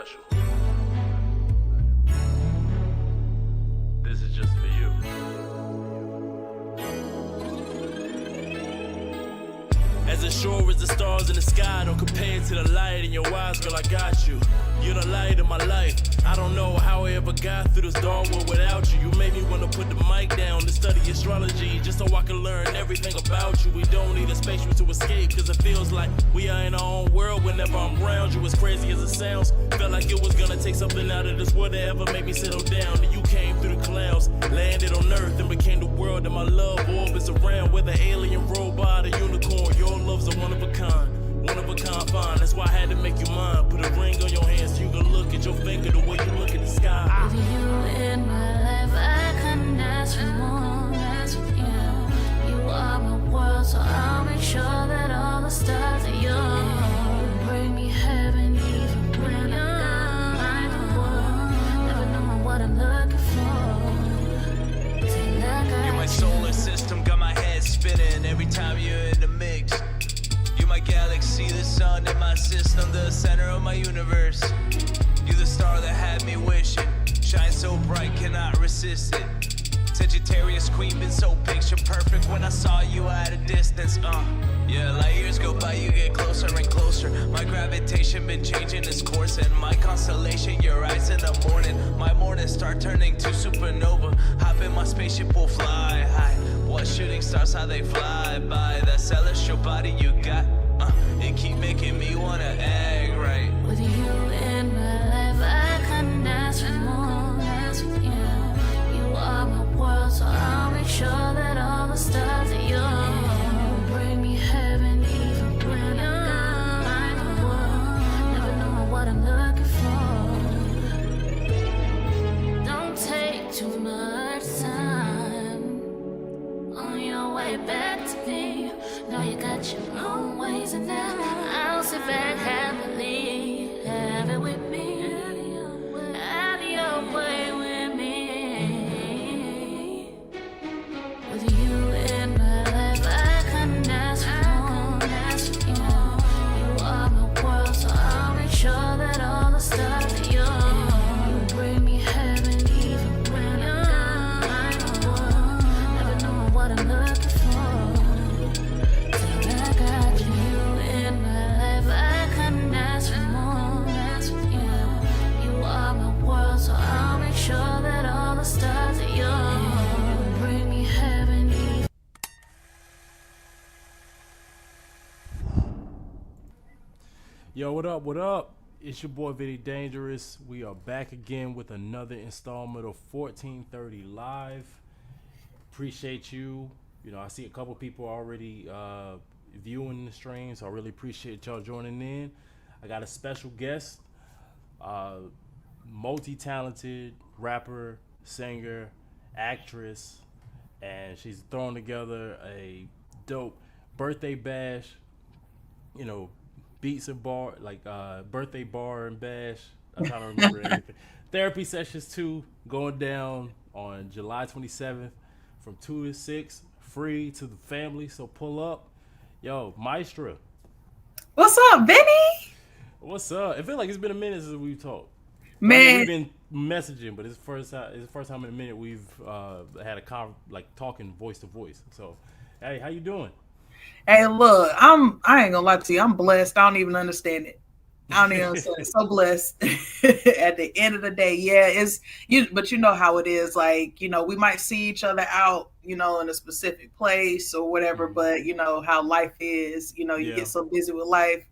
special. This is just for you. As sure as the stars in the sky, don't compare to the light in your eyes, girl, I got you. You're the light of my life. I don't know how I ever got through this dark world without you. You made me wanna put the mic down to study astrology, just so I can learn everything about you. We don't need a spaceship to escape, cause it feels like we are in our own world whenever I'm around you. As crazy as it sounds, felt like it was gonna take something out of this world to ever make me settle down. And you came through the clouds, landed on earth, and became the world that my love orbits around. Whether alien, robot, or unicorn, your love's a one of a kind. One of a kind fine, that's why I had to make you mine. Put a ring on your hand so you can look at your finger the way you look at the sky. With you in my life, I couldn't ask for more. Yeah, you are my world, so I'll make sure that all the stars are yours. Bring me heaven even when I'm gone. The world, never knowing what I'm looking for. You're my solar system, got my head spinning every time you're in the mix. You're my galaxy, the sun in my system, the center of my universe. You're the star that had me wishing, shine so bright, cannot resist it. Sagittarius queen, been so picture perfect when I saw you at a distance. Yeah, light years go by, you get closer and closer. My gravitation been changing its course, and my constellation, your eyes in the morning. My morning star turning to supernova. Hop in my spaceship, we'll fly high. What shooting stars, how they fly by. That celestial body you got, it keep making me wanna act right. With you in my life, I couldn't ask for more. Yeah, you are my world, so I'll make sure that all the stars are yours. Bring me heaven even when I'm gone. The world, never knowing what I'm looking for. Don't take too much time on your way back to me. Know you got your own ways, and now I'll sit back happily. Have it with me. Have your way with me. With you in my life, I couldn't ask for more. You are my world, so I'll make sure that all the stars are yours. Bring me heaven even when I'm gone. The world, never knowing what I'm looking for. Till I got you in my life, I couldn't ask for more. Yeah, you are my world, so I'll make sure that all the stars are yours. Bring me heaven even. Yo, what up, what up? It's your boy Vinny Dangerous. We are back again with another installment of 1430 Live. Appreciate you. You know, I see a couple people already viewing the stream, so I really appreciate y'all joining in. I got a special guest, multi-talented rapper, singer, actress, and she's thrown together a dope birthday bash, you know, beats and bar, like birthday bar and bash. I'm trying to remember everything. Therapy sessions too, going down on July 27th from 2 to 6, free to the family, so pull up. Yo, Maestra. What's up, Vinny? What's up? I feel like it's been a minute since we've talked. Man, I mean, we've been messaging, but it's the first time in a minute we've had a talking voice to voice. So, hey, how you doing? hey, look, I ain't gonna lie to you. I'm blessed. I don't even understand it. I don't even understand it. So blessed. At the end of the day, yeah, it's you. But you know how it is. Like, you know, we might see each other out, you know, in a specific place or whatever. But you know how life is. You know, you get so busy with life.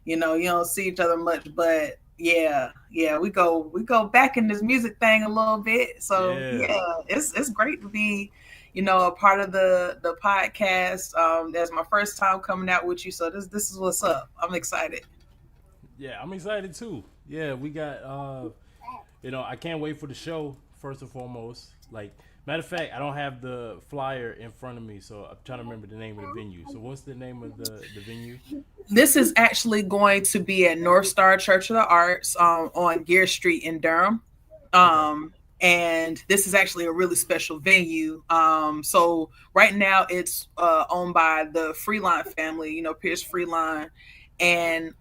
You know, you don't see each other much. But yeah, we go back in this music thing a little bit. So yeah, it's great to be, you know, a part of the podcast. That's my first time coming out with you, so this is what's up. I'm excited. Yeah, I'm excited too. Yeah, we got you know, I can't wait for the show first and foremost. Like, matter of fact, I don't have the flyer in front of me, so I'm trying to remember the name of the venue. So what's the name of the venue? This is actually going to be at North Star Church of the Arts on Gear Street in Durham. And this is actually a really special venue. So right now it's owned by the Freeline family, you know, Pierce Freeline. And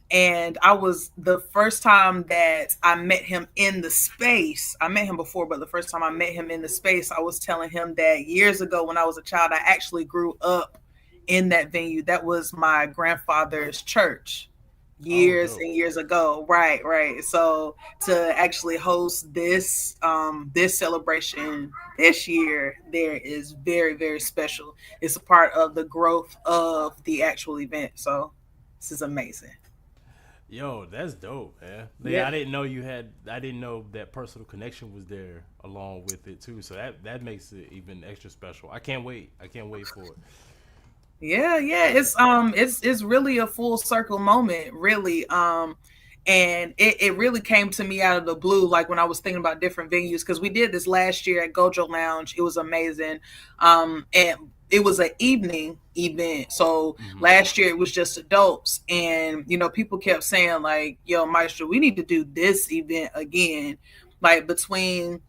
And I was the first time that I met him in the space. I met him before, but the first time I met him in the space, I was telling him that years ago when I was a child, I actually grew up in that venue. That was my grandfather's church Oh, years dope. and years ago. Right, right. So to actually host this celebration this year there is very, very special. It's a part of the growth of the actual event. So this is amazing. Yo, that's dope, man. Yeah, Yeah. I didn't know you had. I didn't know that personal connection was there along with it too. So that makes it even extra special. I can't wait. I can't wait for it. Yeah, yeah, it's really a full circle moment, really. And it really came to me out of the blue, like when I was thinking about different venues, because we did this last year at Gojo Lounge. It was amazing. And it was an evening event. So Hmm. last year it was just adults, and people kept saying like, "Yo, Maestro, we need to do this event again." Like between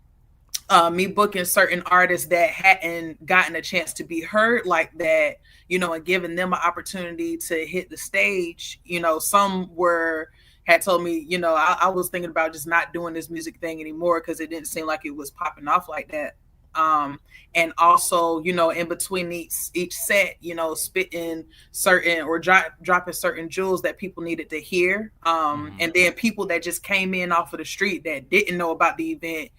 me booking certain artists that hadn't gotten a chance to be heard like that, and giving them an opportunity to hit the stage. Some were had told me, I was thinking about just not doing this music thing anymore because it didn't seem like it was popping off like that. Um, and also, in between each set, spitting certain or dropping certain jewels that people needed to hear. Hmm. And then people that just came in off of the street that didn't know about the event.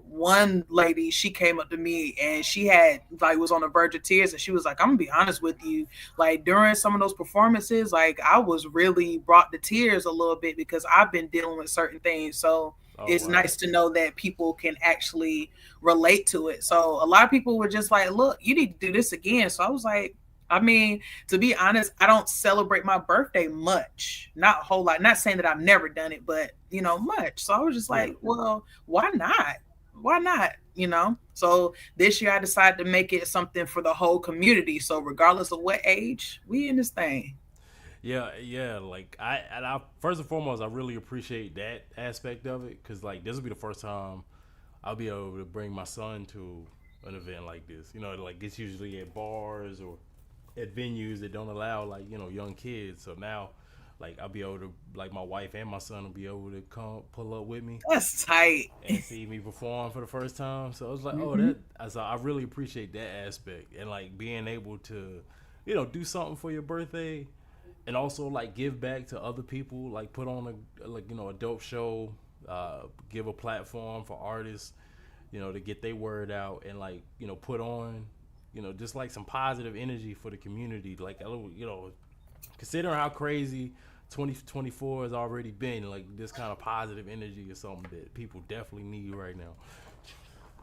One lady, she came up to me and she had like was on the verge of tears, and she was like, "I'm gonna be honest with you, like during some of those performances, like I was really brought to tears a little bit because I've been dealing with certain things." So Oh it's wow. nice to know that people can actually relate to it. So a lot of people were just like, "Look, you need to do this again." So I was like, I mean, to be honest, I don't celebrate my birthday much. Not a whole lot. Not saying that I've never done it, but much. So I was just Yeah. like, well, why not? Why not? So this year I decided to make it something for the whole community. So regardless of what age, we in this thing. Yeah, yeah. Like I first and foremost, I really appreciate that aspect of it because like this will be the first time I'll be able to bring my son to an event like this. Like it's usually at bars or at venues that don't allow like young kids. So now, like I'll be able to like my wife and my son will be able to come pull up with me That's tight. and see me perform for the first time. So I was like, oh, Hmm. that. So I really appreciate that aspect and like being able to, do something for your birthday, and also like give back to other people. Like put on a like a dope show, give a platform for artists, to get their word out and like put on, just like some positive energy for the community. Like considering how crazy 2024 has already been, like this kind of positive energy is something that people definitely need right now.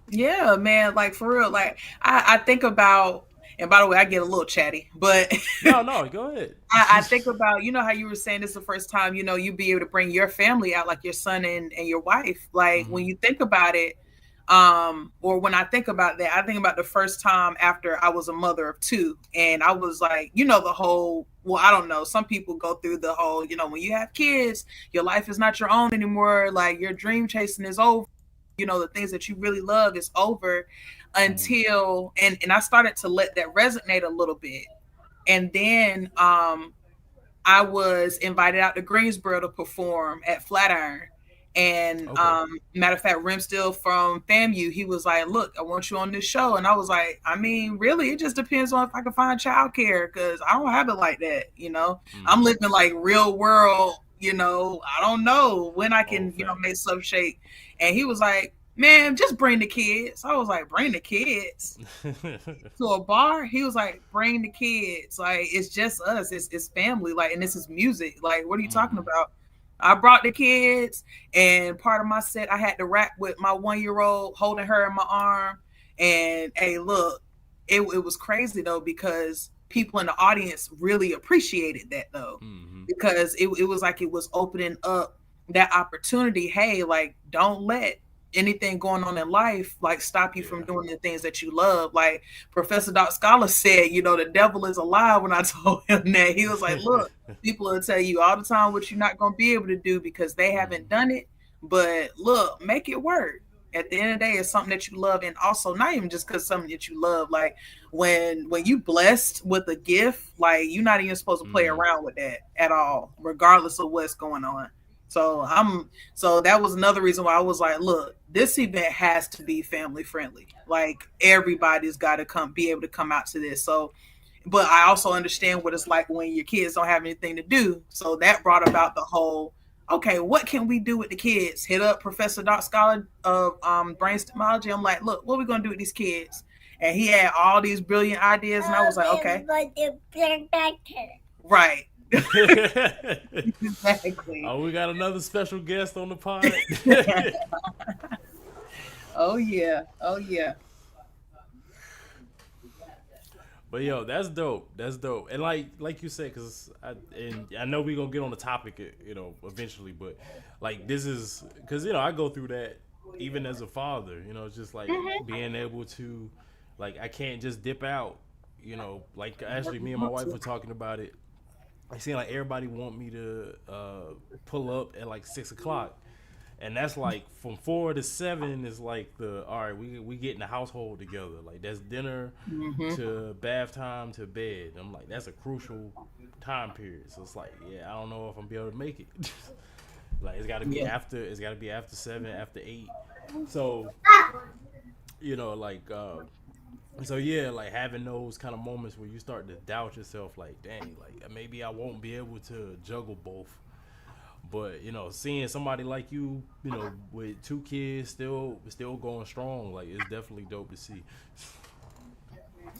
Yeah, man. Like for real. Like I think about, and by the way, I get a little chatty, but No, no, go ahead. I think about, how you were saying this the first time, you be able to bring your family out, like your son and your wife. Like when Hmm. you think about it, or when I think about that, I think about the first time after I was a mother of two. And I was like, the whole, well, I don't know. Some people go through the whole, when you have kids, your life is not your own anymore. Like your dream chasing is over. The things that you really love is over Hmm. until, and I started to let that resonate a little bit. And then I was invited out to Greensboro to perform at Flatiron. And Okay. matter of fact, Rimstill from FAMU, he was like, "Look, I want you on this show." And I was like, I mean, really, it just depends on if I can find childcare because I don't have it like that. I'm Hmm. living like real world. I don't know when I Oh, can, make facts. some shake. And he was like, "Man, just bring the kids." I was like, "Bring the kids to a bar?" He was like, "Bring the kids. Like it's just us. It's family. Like, and this is music. Like, what are you talking Hmm. about?" I brought the kids, and part of my set, I had to rap with my 1 year old, holding her in my arm. And hey, look, it was crazy though because people in the audience really appreciated that though, Hmm. because it was like it was opening up that opportunity. Hey, like don't let anything going on in life like stop you from Yeah. doing the things that you love. Like Professor Doc Scholar said, the devil is alive. When I told him that, he was like, "Look, people will tell you all the time what you're not going to be able to do because they haven't Hmm. done it, but look, make it work." At the end of the day, it's something that you love, and also not even just because something that you love. Like when you blessed with a gift, like you're not even supposed to play around with that at all, regardless of what's going on. So that was another reason why I was like, look, this event has to be family friendly. Like everybody's got to be able to come out to this. So but I also understand what it's like when your kids don't have anything to do. So that brought about the whole, okay, what can we do with the kids? Hit up Professor Doc Scholar of brain stemology. I'm like, look, what are we gonna do with these kids? And he had all these brilliant ideas, and I was like, okay, right. Exactly. Oh, we got another special guest on the pod. Oh yeah, oh yeah. But yo, that's dope. That's dope. And like you said, because I know we gonna get on the topic, eventually. But like this is because I go through that even as a father. It's just like being able to, like, I can't just dip out. Like actually, me and my wife were talking about it. I seem like everybody want me to pull up at like 6 o'clock. And that's like from 4 to 7 is like all right, we get in the household together. Like that's dinner to bath time to bed. I'm like, that's a crucial time period. So it's like, yeah, I don't know if I'm be able to make it. Like it's gotta be after 7, after 8. So so yeah, like having those kind of moments where you start to doubt yourself, like, dang, like maybe I won't be able to juggle both. But seeing somebody like you, with 2 kids still going strong, like it's definitely dope to see.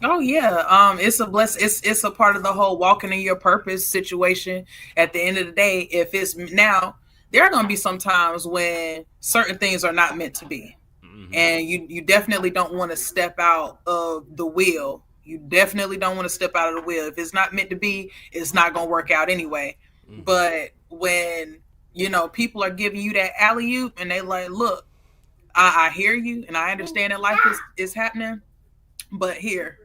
Oh yeah, it's a bless. It's a part of the whole walking in your purpose situation. At the end of the day, if it's now, there are gonna be some times when certain things are not meant to be, and you definitely don't want to step out of the wheel. You definitely don't want to step out of the wheel. If it's not meant to be, it's not gonna work out anyway. But when people are giving you that alley oop and they like, look, I hear you and I understand that life is happening, but here,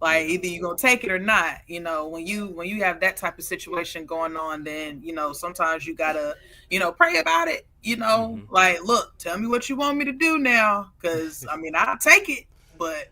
like either you're gonna take it or not. When you have that type of situation going on, then sometimes you gotta pray about it. Like, look, tell me what you want me to do now, because I mean I'll take it, but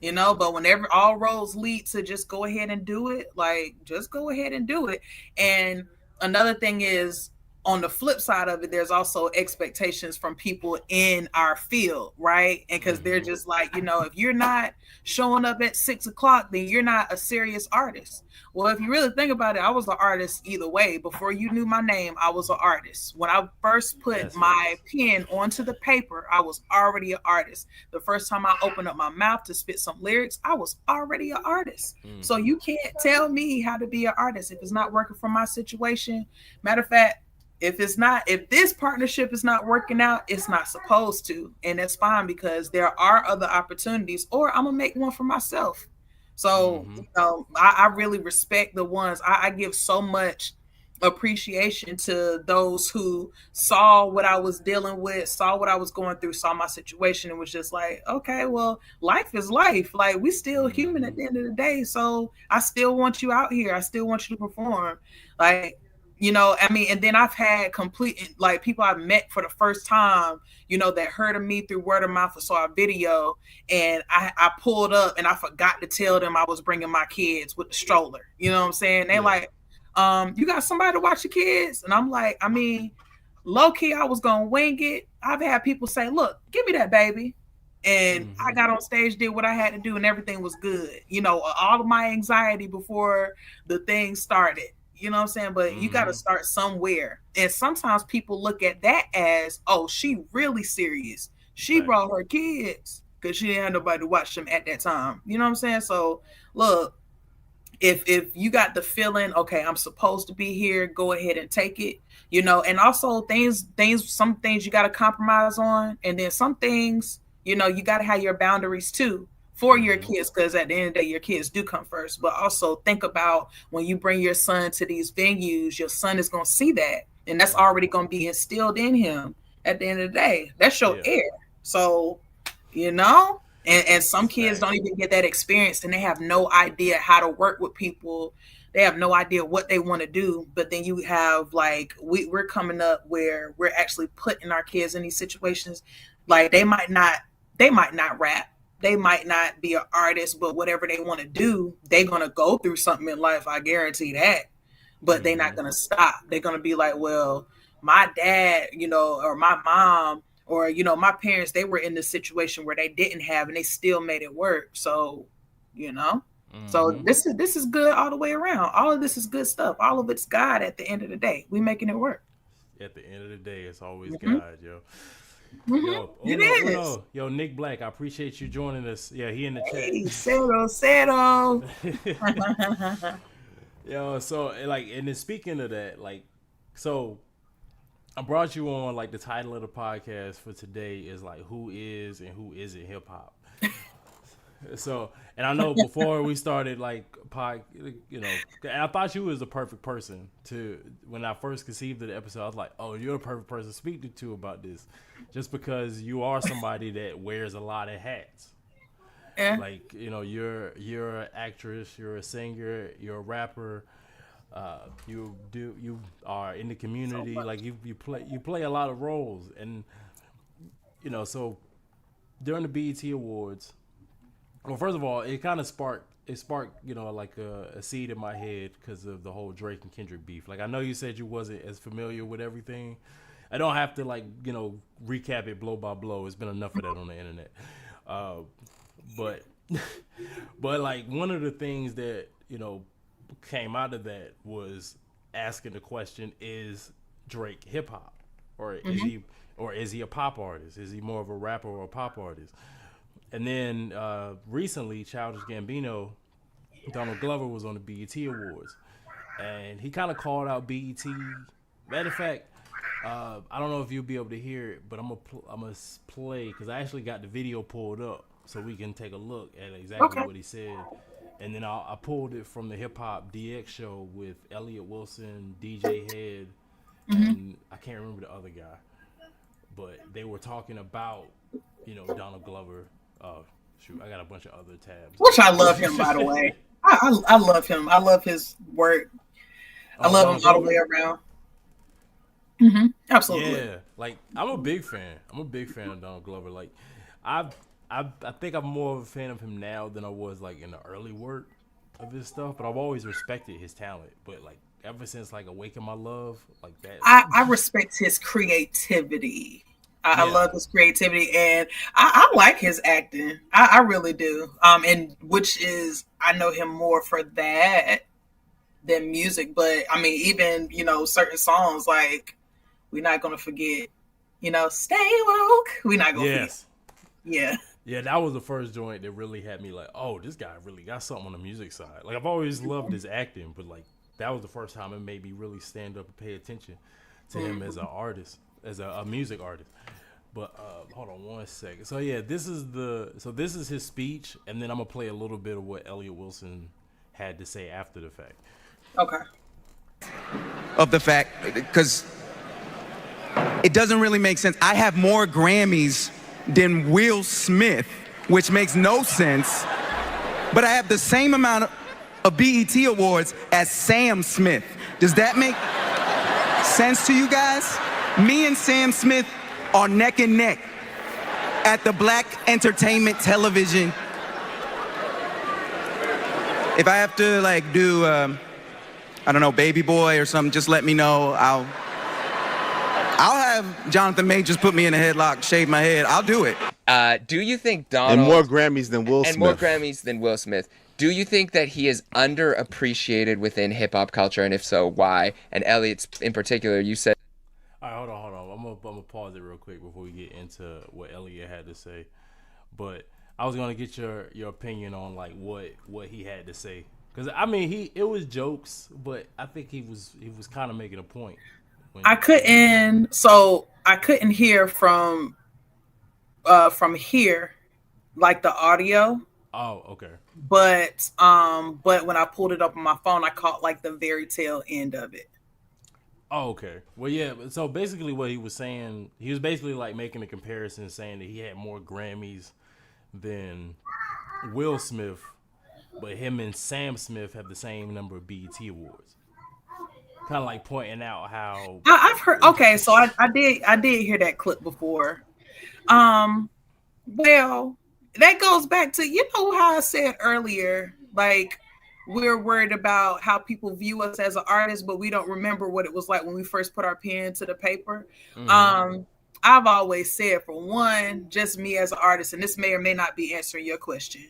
but whenever all roads lead to just go ahead and do it, like just go ahead and do it. And another thing is, on the flip side of it, there's also expectations from people in our field, right? And because they're just like, if you're not showing up at 6 o'clock, then you're not a serious artist. Well, if you really think about it, I was an artist either way. Before you knew my name, I was an artist. When I first put my pen onto the paper, I was already an artist. The first time I opened up my mouth to spit some lyrics, I was already an artist. So you can't tell me how to be an artist if it's not working for my situation. Matter of fact, if this partnership is not working out, it's not supposed to. And that's fine, because there are other opportunities, or I'm gonna make one for myself. So, I really respect the ones. I give so much appreciation to those who saw what I was dealing with, saw what I was going through, saw my situation, and was just like, okay, well, life is life. Like, we still human at the end of the day. So I still want you out here. I still want you to perform. Like, I mean, and then I've had like people I've met for the first time, that heard of me through word of mouth or saw a video, and I pulled up and I forgot to tell them I was bringing my kids with the stroller. You know what I'm saying? They like, you got somebody to watch your kids? And I'm like, I mean, low key, I was gonna wing it. I've had people say, look, give me that baby. And I got on stage, did what I had to do, and everything was good. All of my anxiety before the thing started. You know what I'm saying? But you got to start somewhere. And sometimes people look at that as, oh, she really serious. She brought her kids because she didn't have nobody to watch them at that time. You know what I'm saying? So look, if you got the feeling, okay, I'm supposed to be here, go ahead and take it. And also some things you got to compromise on. And then some things, you got to have your boundaries too. For your kids, because at the end of the day, your kids do come first. But also think about when you bring your son to these venues, your son is going to see that. And that's already going to be instilled in him at the end of the day. That's your heir. So, and some kids don't even get that experience, and they have no idea how to work with people. They have no idea what they want to do. But then you have, like, we're coming up where we're actually putting our kids in these situations. Like they might not rap, they might not be an artist, but whatever they want to do, they're gonna go through something in life. I guarantee that. But they're not gonna stop. They're gonna be like, well, my dad, or my mom, or my parents, they were in the situation where they didn't have, and they still made it work. So, so this is good all the way around. All of this is good stuff. All of it's God. At the end of the day, we making it work. At the end of the day, it's always God, yo. Yo, It is. Yo, Nick Black, I appreciate you joining us. Yeah, he in the Hey, chat. settle. Yo, so like, and then speaking of that, like, so I brought you on, like, the title of the podcast for today is like, who is and who isn't hip hop. So, and I know before we started, like, and I thought you was the perfect person to, when I first conceived of the episode, I was like, oh, you're the perfect person to speak to about this, just because you are somebody that wears a lot of hats. Yeah. Like, you're an actress, you're a singer, you're a rapper, you are in the community, like you play a lot of roles, and so during the BET Awards, well, first of all, it kind of sparked like a seed in my head because of the whole Drake and Kendrick beef. Like, I know you said you wasn't as familiar with everything. I don't have to recap it blow by blow. It's been enough of that on the internet. But like, one of the things that came out of that was asking the question: is Drake hip hop, or is he a pop artist? Is he more of a rapper or a pop artist? And then recently, Childish Gambino, Donald Glover was on the BET Awards, and he kind of called out BET. Matter of fact, I don't know if you'll be able to hear it, but I'm gonna play, because I actually got the video pulled up so we can take a look at exactly what he said. And then I pulled it from the Hip Hop DX show with Elliot Wilson, DJ Head, and I can't remember the other guy, but they were talking about Donald Glover. Oh shoot, I got a bunch of other tabs. Which I love him, by the way. I love him. I love his work. I love him all the way around. Absolutely. Yeah, like, I'm a big fan. I'm a big fan of Donald Glover. Like, I think I'm more of a fan of him now than I was, like, in the early work of his stuff. But I've always respected his talent. But, like, ever since, like, Awaken My Love, like that, I respect his creativity. I love his creativity, and I like his acting. I really do. And which is, I know him more for that than music. But I mean, even certain songs, like, we're not gonna forget, Stay Woke. We're not gonna forget. Yeah. Yeah, that was the first joint that really had me like, oh, this guy really got something on the music side. Like, I've always loved his acting, but, like, that was the first time it made me really stand up and pay attention to him as an artist, as a music artist. But hold on one second. So yeah, this is his speech, and then I'm gonna play a little bit of what Elliot Wilson had to say after the fact. Okay. Of the fact, because it doesn't really make sense. I have more Grammys than Will Smith, which makes no sense. But I have the same amount of BET awards as Sam Smith. Does that make sense to you guys? Me and Sam Smith are neck and neck at the Black Entertainment Television. If I have to, like, do, I don't know, Baby Boy or something, just let me know. I'll have Jonathan Majors put me in a headlock, shave my head. I'll do it. Do you think Donald... And more Grammys than Will Smith. And more Grammys than Will Smith. Do you think that he is underappreciated within hip-hop culture, and if so, why? And Elliot, in particular, you said... All right, hold on. I'm gonna pause it real quick before we get into what Elliot had to say. But I was gonna get your opinion on, like, what he had to say, because I mean, it was jokes, but I think he was kind of making a point. I couldn't hear from here, like, the audio. Oh, okay. But when I pulled it up on my phone, I caught, like, the very tail end of it. Oh, okay. Well, yeah. So basically, what he was saying, he was basically, like, making a comparison, saying that he had more Grammys than Will Smith, but him and Sam Smith have the same number of BET awards. Kind of like pointing out how I've heard. Okay, so I did hear that clip before, Well, that goes back to, how I said earlier, like, we're worried about how people view us as an artist, but we don't remember what it was like when we first put our pen to the paper. Mm-hmm. Um, I've always said, for one, just me as an artist, and this may or may not be answering your question.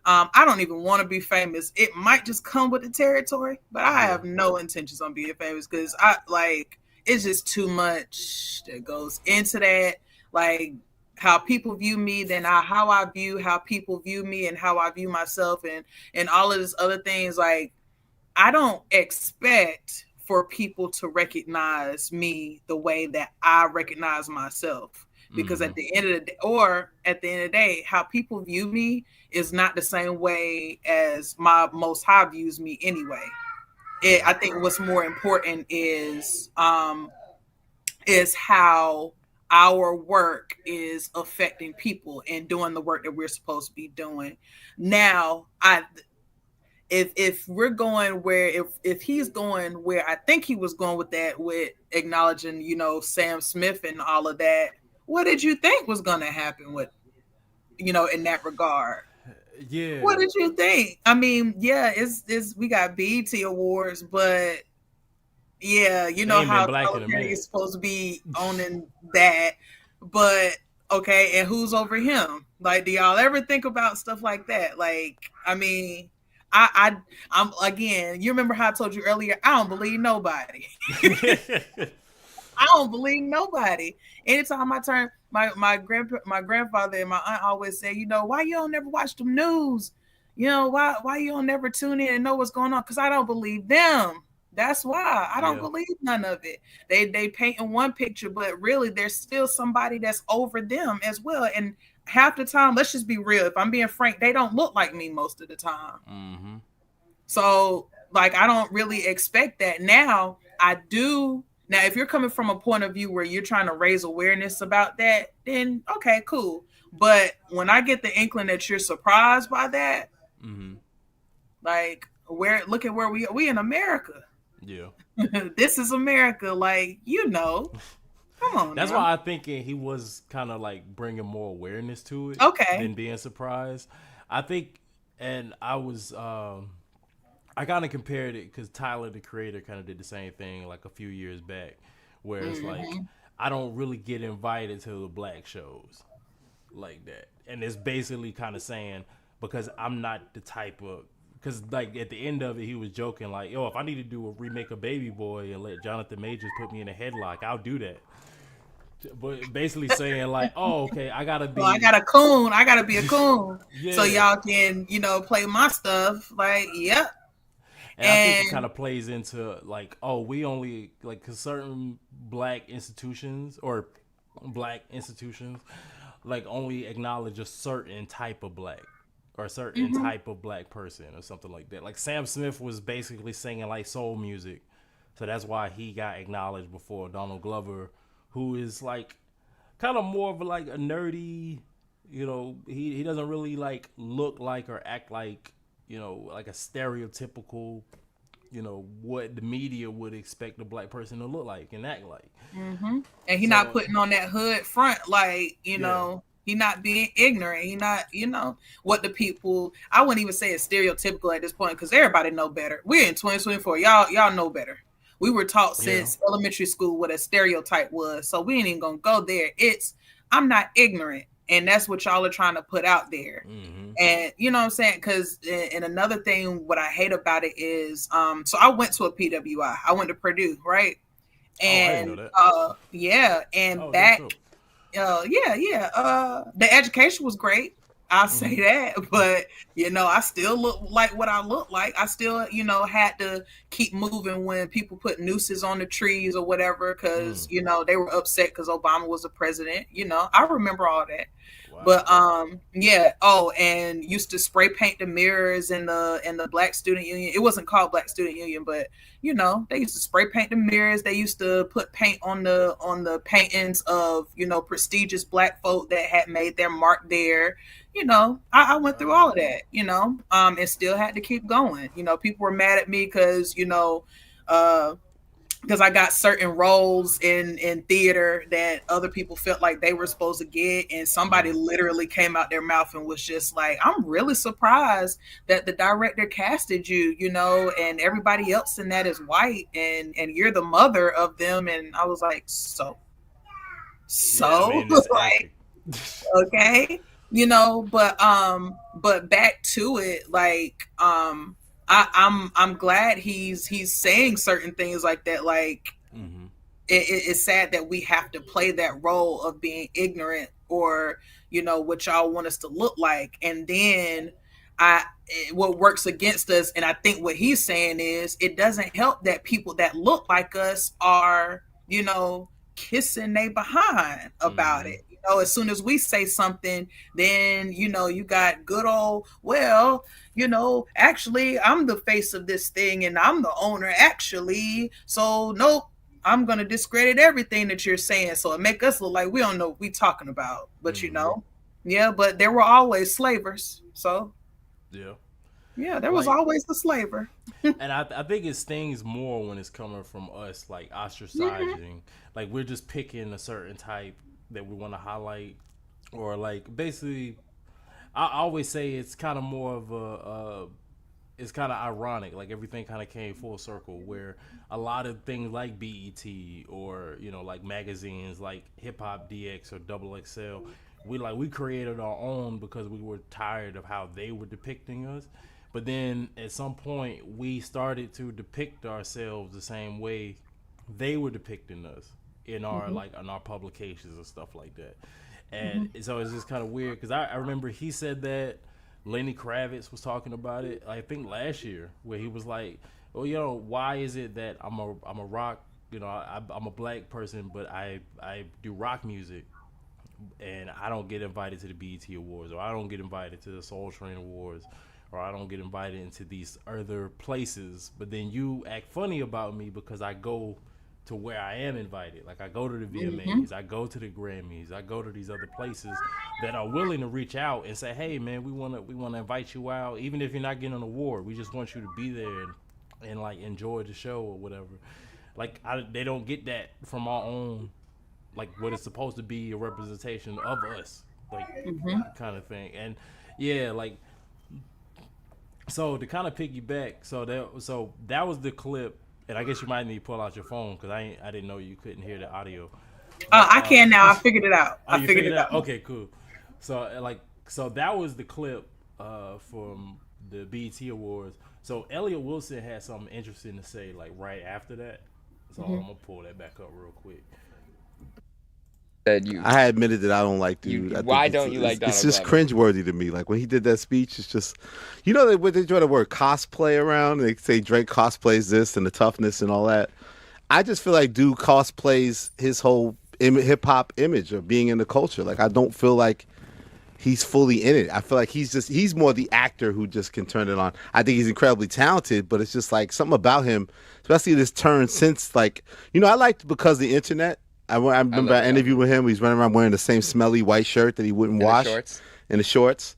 I don't even want to be famous. It might just come with the territory, but I Yeah. have no intentions on being famous because I like it's just too much that goes into that. Like, how people view me, then how I view how people view me, and how I view myself, and all of this other things. Like, I don't expect for people to recognize me the way that I recognize myself. Because Mm-hmm. at the end of the day, or at the end of the day, how people view me is not the same way as my Most High views me anyway. Yeah. I think what's more important is how our work is affecting people and doing the work that we're supposed to be doing. Now, if we're going where if he's going where I think he was going with that, with acknowledging, Sam Smith and all of that, what did you think was going to happen with, in that regard? What Yeah. did you think? I mean, yeah, it's we got BET awards, but yeah, you They know ain't been how black Tyler in a Perry is minute. supposed to be owning that, but okay, and who's over him? Like, do y'all ever think about stuff like that? Like, I mean, I'm again. You remember how I told you earlier? I don't believe nobody. I don't believe nobody. Anytime I turn my grandfather and my aunt always say, why you don't never watch the news? Why you don't never tune in and know what's going on? Because I don't believe them. That's why I don't Yeah. believe none of it. They paint in one picture, but really there's still somebody that's over them as well. And half the time, let's just be real. If I'm being frank, they don't look like me most of the time. Mm-hmm. So, like, I don't really expect that. Now, I do. Now, if you're coming from a point of view where you're trying to raise awareness about that, then okay, cool. But when I get the inkling that you're surprised by that, Mm-hmm. like, look at where we in America. Yeah. This is America. Like, come on That's now. why I think he was kind of like bringing more awareness to it Okay. than being surprised. I think, and I kind of compared it because Tyler, the creator, kind of did the same thing like a few years back, where it's like I don't really get invited to the black shows like that, and it's basically kind of saying because I'm not the type of because like at the end of it he was joking like, yo, if I need to do a remake of Baby Boy and let Jonathan Majors put me in a headlock, I'll do that. But basically saying like, oh, okay, I gotta Well, I be, got a coon. I gotta be a coon. So yeah. y'all can, play my stuff. Like, yep. And I think it kind And of plays into like, oh, we only like 'cause certain black institutions or black institutions like only acknowledge a certain type of black or a certain type of black person or something like that. Like Sam Smith was basically singing like soul music, so that's why he got acknowledged before Donald Glover, who is like kind of more of like a nerdy, he doesn't really like look like or act like, like a stereotypical, what the media would expect a black person to look like and act like. and he not So putting on that hood front, like, yeah, he not being ignorant. He not, what the people. I wouldn't even say it's stereotypical at this point because everybody know better. We're in 2024. Y'all know better. We were taught yeah, since elementary school what a stereotype was, so we ain't even gonna go there. It's I'm not ignorant, and that's what y'all are trying to put out there. mm-hmm. And you know what I'm saying? Because and another thing, what I hate about it is, so I went to a PWI. I went to Purdue, right? Oh, I didn't know And that. yeah, and Oh, that's dope. back, yeah. The education was great. I'll say Mm-hmm. that, but I still look like what I look like. I still, had to keep moving when people put nooses on the trees or whatever, because Mm. they were upset because Obama was the president. I remember all that. Wow. But yeah. Oh, and used to spray paint the mirrors in the Black Student Union. It wasn't called Black Student Union, but they used to spray paint the mirrors. They used to put paint on the paintings of prestigious Black folk that had made their mark there. I went through all Wow. of that. And still had to keep going. People were mad at me because uh because I got certain roles in theater that other people felt like they were supposed to get, and somebody literally came out their mouth and was just like, "I'm really surprised that the director casted you, you know, and everybody else in that is white, and you're the mother of them." And I was like, Yeah, I so mean it's acting. like, okay, you know, but back to it, like, I'm glad he's saying certain things like that, like, Hmm. it's sad that we have to play that role of being ignorant, or, you know, what y'all want us to look like. And then what works against us, and I think what he's saying is, it doesn't help that people that look like us are, you know, kissing they behind about Hmm. it. You know, as soon as we say something, then, you know, you got good old, well, you know, actually, I'm the face of this thing and I'm the owner, actually. So, nope, I'm going to discredit everything that you're saying. So it make us look like we don't know what we talking about. But, you Hmm. know, yeah, but there were always slavers. So, Yeah. yeah, there was Like, always a slaver. and I think it stings more when it's coming from us, like Mhm. ostracizing. Like we're just picking a certain type that we want to highlight, or like basically, I always say it's kind of more of it's kind of ironic. Like everything kind of came full circle, where a lot of things like BET, or you know, like magazines like Hip Hop DX or Double XL, we created our own because we were tired of how they were depicting us. But then at some point we started to depict ourselves the same way they were depicting us in our Mhm. like in our publications and stuff like that. And Mhm. so it's just kind of weird because I remember he said that Lenny Kravitz was talking about it, I think last year, where he was like, "Oh, you know, why is it that I'm a rock, you know, I'm a black person, but I do rock music, and I don't get invited to the BET Awards, or I don't get invited to the Soul Train Awards, or I don't get invited into these other places, but then you act funny about me because I go to where I am invited. Like I go to the Mhm. VMAs, I go to the Grammys, I go to these other places that are willing to reach out and say, "Hey, man, we wanna invite you out, even if you're not getting an award. We just want you to be there and like enjoy the show or whatever." Like they don't get that from our own, like what is supposed to be a representation of us, like Mhm. kind of thing. And yeah, like so to kind of piggyback, so that was the clip, and I guess you might need to pull out your phone because I didn't know you couldn't hear the audio, but I can now. I figured it out. oh, I you figured figured it it out? out. Okay, cool. So so that was the clip from the BET Awards. So Elliot Wilson had something interesting to say like right after that. So I'm Mhm. gonna pull that back up real quick. That you I admitted that I don't like you dude. I think why don't you like it's Donald just Glover? cringeworthy to me. Like when he did that speech, it's just, you know, when they throw the word cosplay around, they say Drake cosplays this and the toughness and all that. I just feel like dude cosplays his whole hip hop image of being in the culture. Like I don't feel like he's fully in it. I feel like he's more the actor who just can turn it on. I think he's incredibly talented, but it's just like something about him, especially this turn since like, you know, I liked because of the internet. I I remember love I that interviewed album. with him. He's running around wearing the same smelly white shirt that he wouldn't And the wash shorts. in the shorts.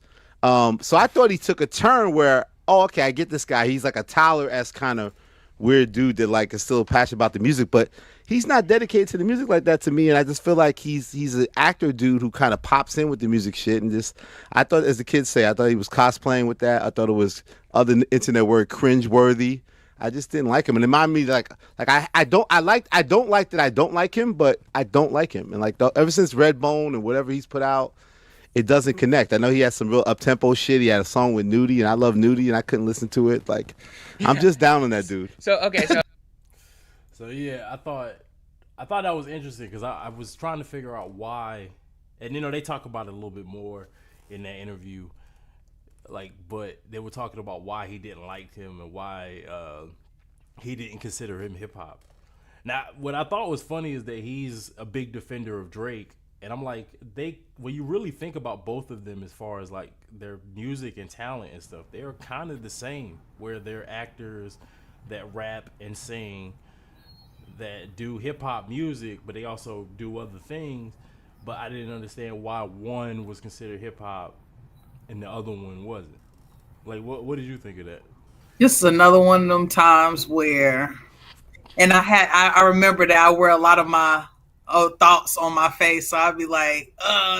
So I thought he took a turn where, oh, okay, I get this guy. He's like a Tyler-esque kind of weird dude that like is still passionate about the music, but he's not dedicated to the music like that to me. And I just feel like he's an actor dude who kind of pops in with the music shit and just, I thought, as the kids say, I thought he was cosplaying with that. I thought it was other internet word cringe worthy. I just didn't like him, and it reminded me like I don't like that I don't like him, but I don't like him, and like ever since Redbone and whatever he's put out, it doesn't connect. I know he has some real up tempo shit. He had a song with Nudie, and I love Nudie, and I couldn't listen to it. Like, I'm just down on that dude. So okay, so So yeah, I thought that was interesting because I was trying to figure out why, and you know they talk about it a little bit more in that interview, like, but they were talking about why he didn't like him and why he didn't consider him hip hop. Now, what I thought was funny is that he's a big defender of Drake, and I'm like, when you really think about both of them as far as like their music and talent and stuff, they're kind of the same, where they're actors that rap and sing, that do hip hop music, but they also do other things. But I didn't understand why one was considered hip hop and the other one wasn't. Like, what did you think of that? This is another one of them times where And I remember that I wear a lot of my thoughts on my face, so I'd be like,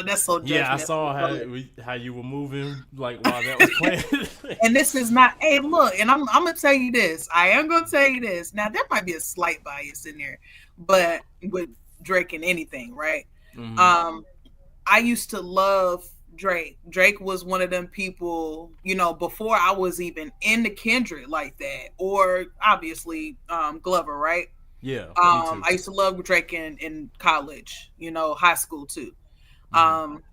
that's so Yeah, I judgmental. saw how you were moving like while that was playing. And this is not, hey, look, and I'm gonna tell you this. I am gonna tell you this. Now there might be a slight bias in there, but with Drake and anything, right? Mhm. Um, I used to love Drake. Drake was one of them people, before I was even into Kendrick like that, or obviously Glover, right? Yeah, me too. I used to love Drake in college, high school too. Mhm. Um,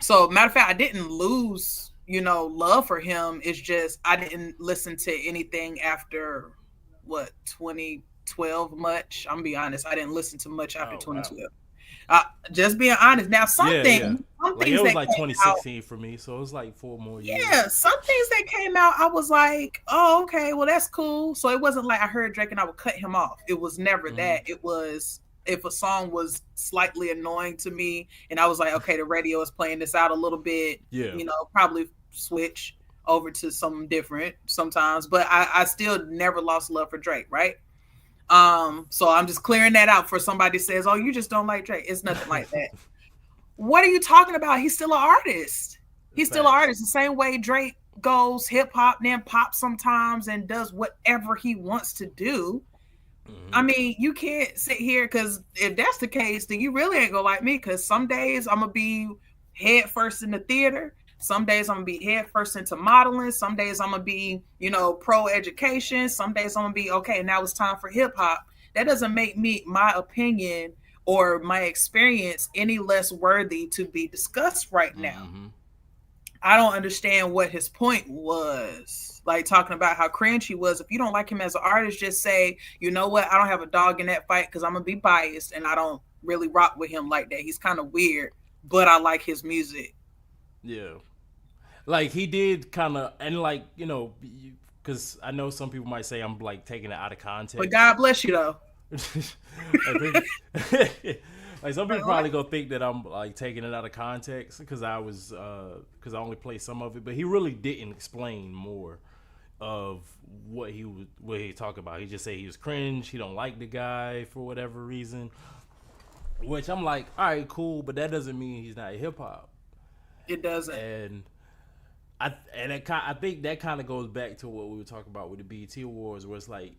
so matter of fact, I didn't lose, love for him. It's just I didn't listen to anything after what 2012 much. I'm gonna be honest, I didn't listen to much after Oh wow. 2012. Uh, just being honest. Now, Yeah, yeah. some Like it things was that like came out, 2016 for me, so it was like 4 more years. yeah, some things that came out, I was like, oh, okay, well, that's cool. So it wasn't like I heard Drake and I would cut him off. It was never Mhm. that. It was if a song was slightly annoying to me, and I was like, okay, the radio is playing this out a little bit, Yeah. probably switch over to something different sometimes. But I still never lost love for Drake, right? So I'm just clearing that out for somebody says, oh, you just don't like Drake. It's nothing like that. What are you talking about? He's still an artist. He's still an Facts. artist. The same way Drake goes hip hop, then pop sometimes and does whatever he wants to do. I Mhm. mean, you can't sit here because if that's the case, then you really ain't gonna like me. Because some days I'm gonna be head first in the theater. Some days I'm gonna be head first into modeling. Some days I'm gonna be, pro education. Some days I'm gonna be okay. Now it's time for hip hop. That doesn't make my opinion or my experience any less worthy to be discussed right now. Mhm. I don't understand what his point was. Like talking about how cringe he was. If you don't like him as an artist, just say, you know what? I don't have a dog in that fight because I'm gonna be biased and I don't really rock with him like that. He's kind of weird, but I like his music. Yeah. Like he did kind of, and like because I know some people might say I'm like taking it out of But context. God bless you though. I think like some people Like, probably what? gonna think that I'm like taking it out of context because I only played some of it, but he really didn't explain more of what he talked about. He just said he was cringe. He don't like the guy for whatever reason, which I'm like, all right, cool, but that doesn't mean he's not hip hop. It doesn't. And I think that kind of goes back to what we were talking about with the BET Awards, where it's like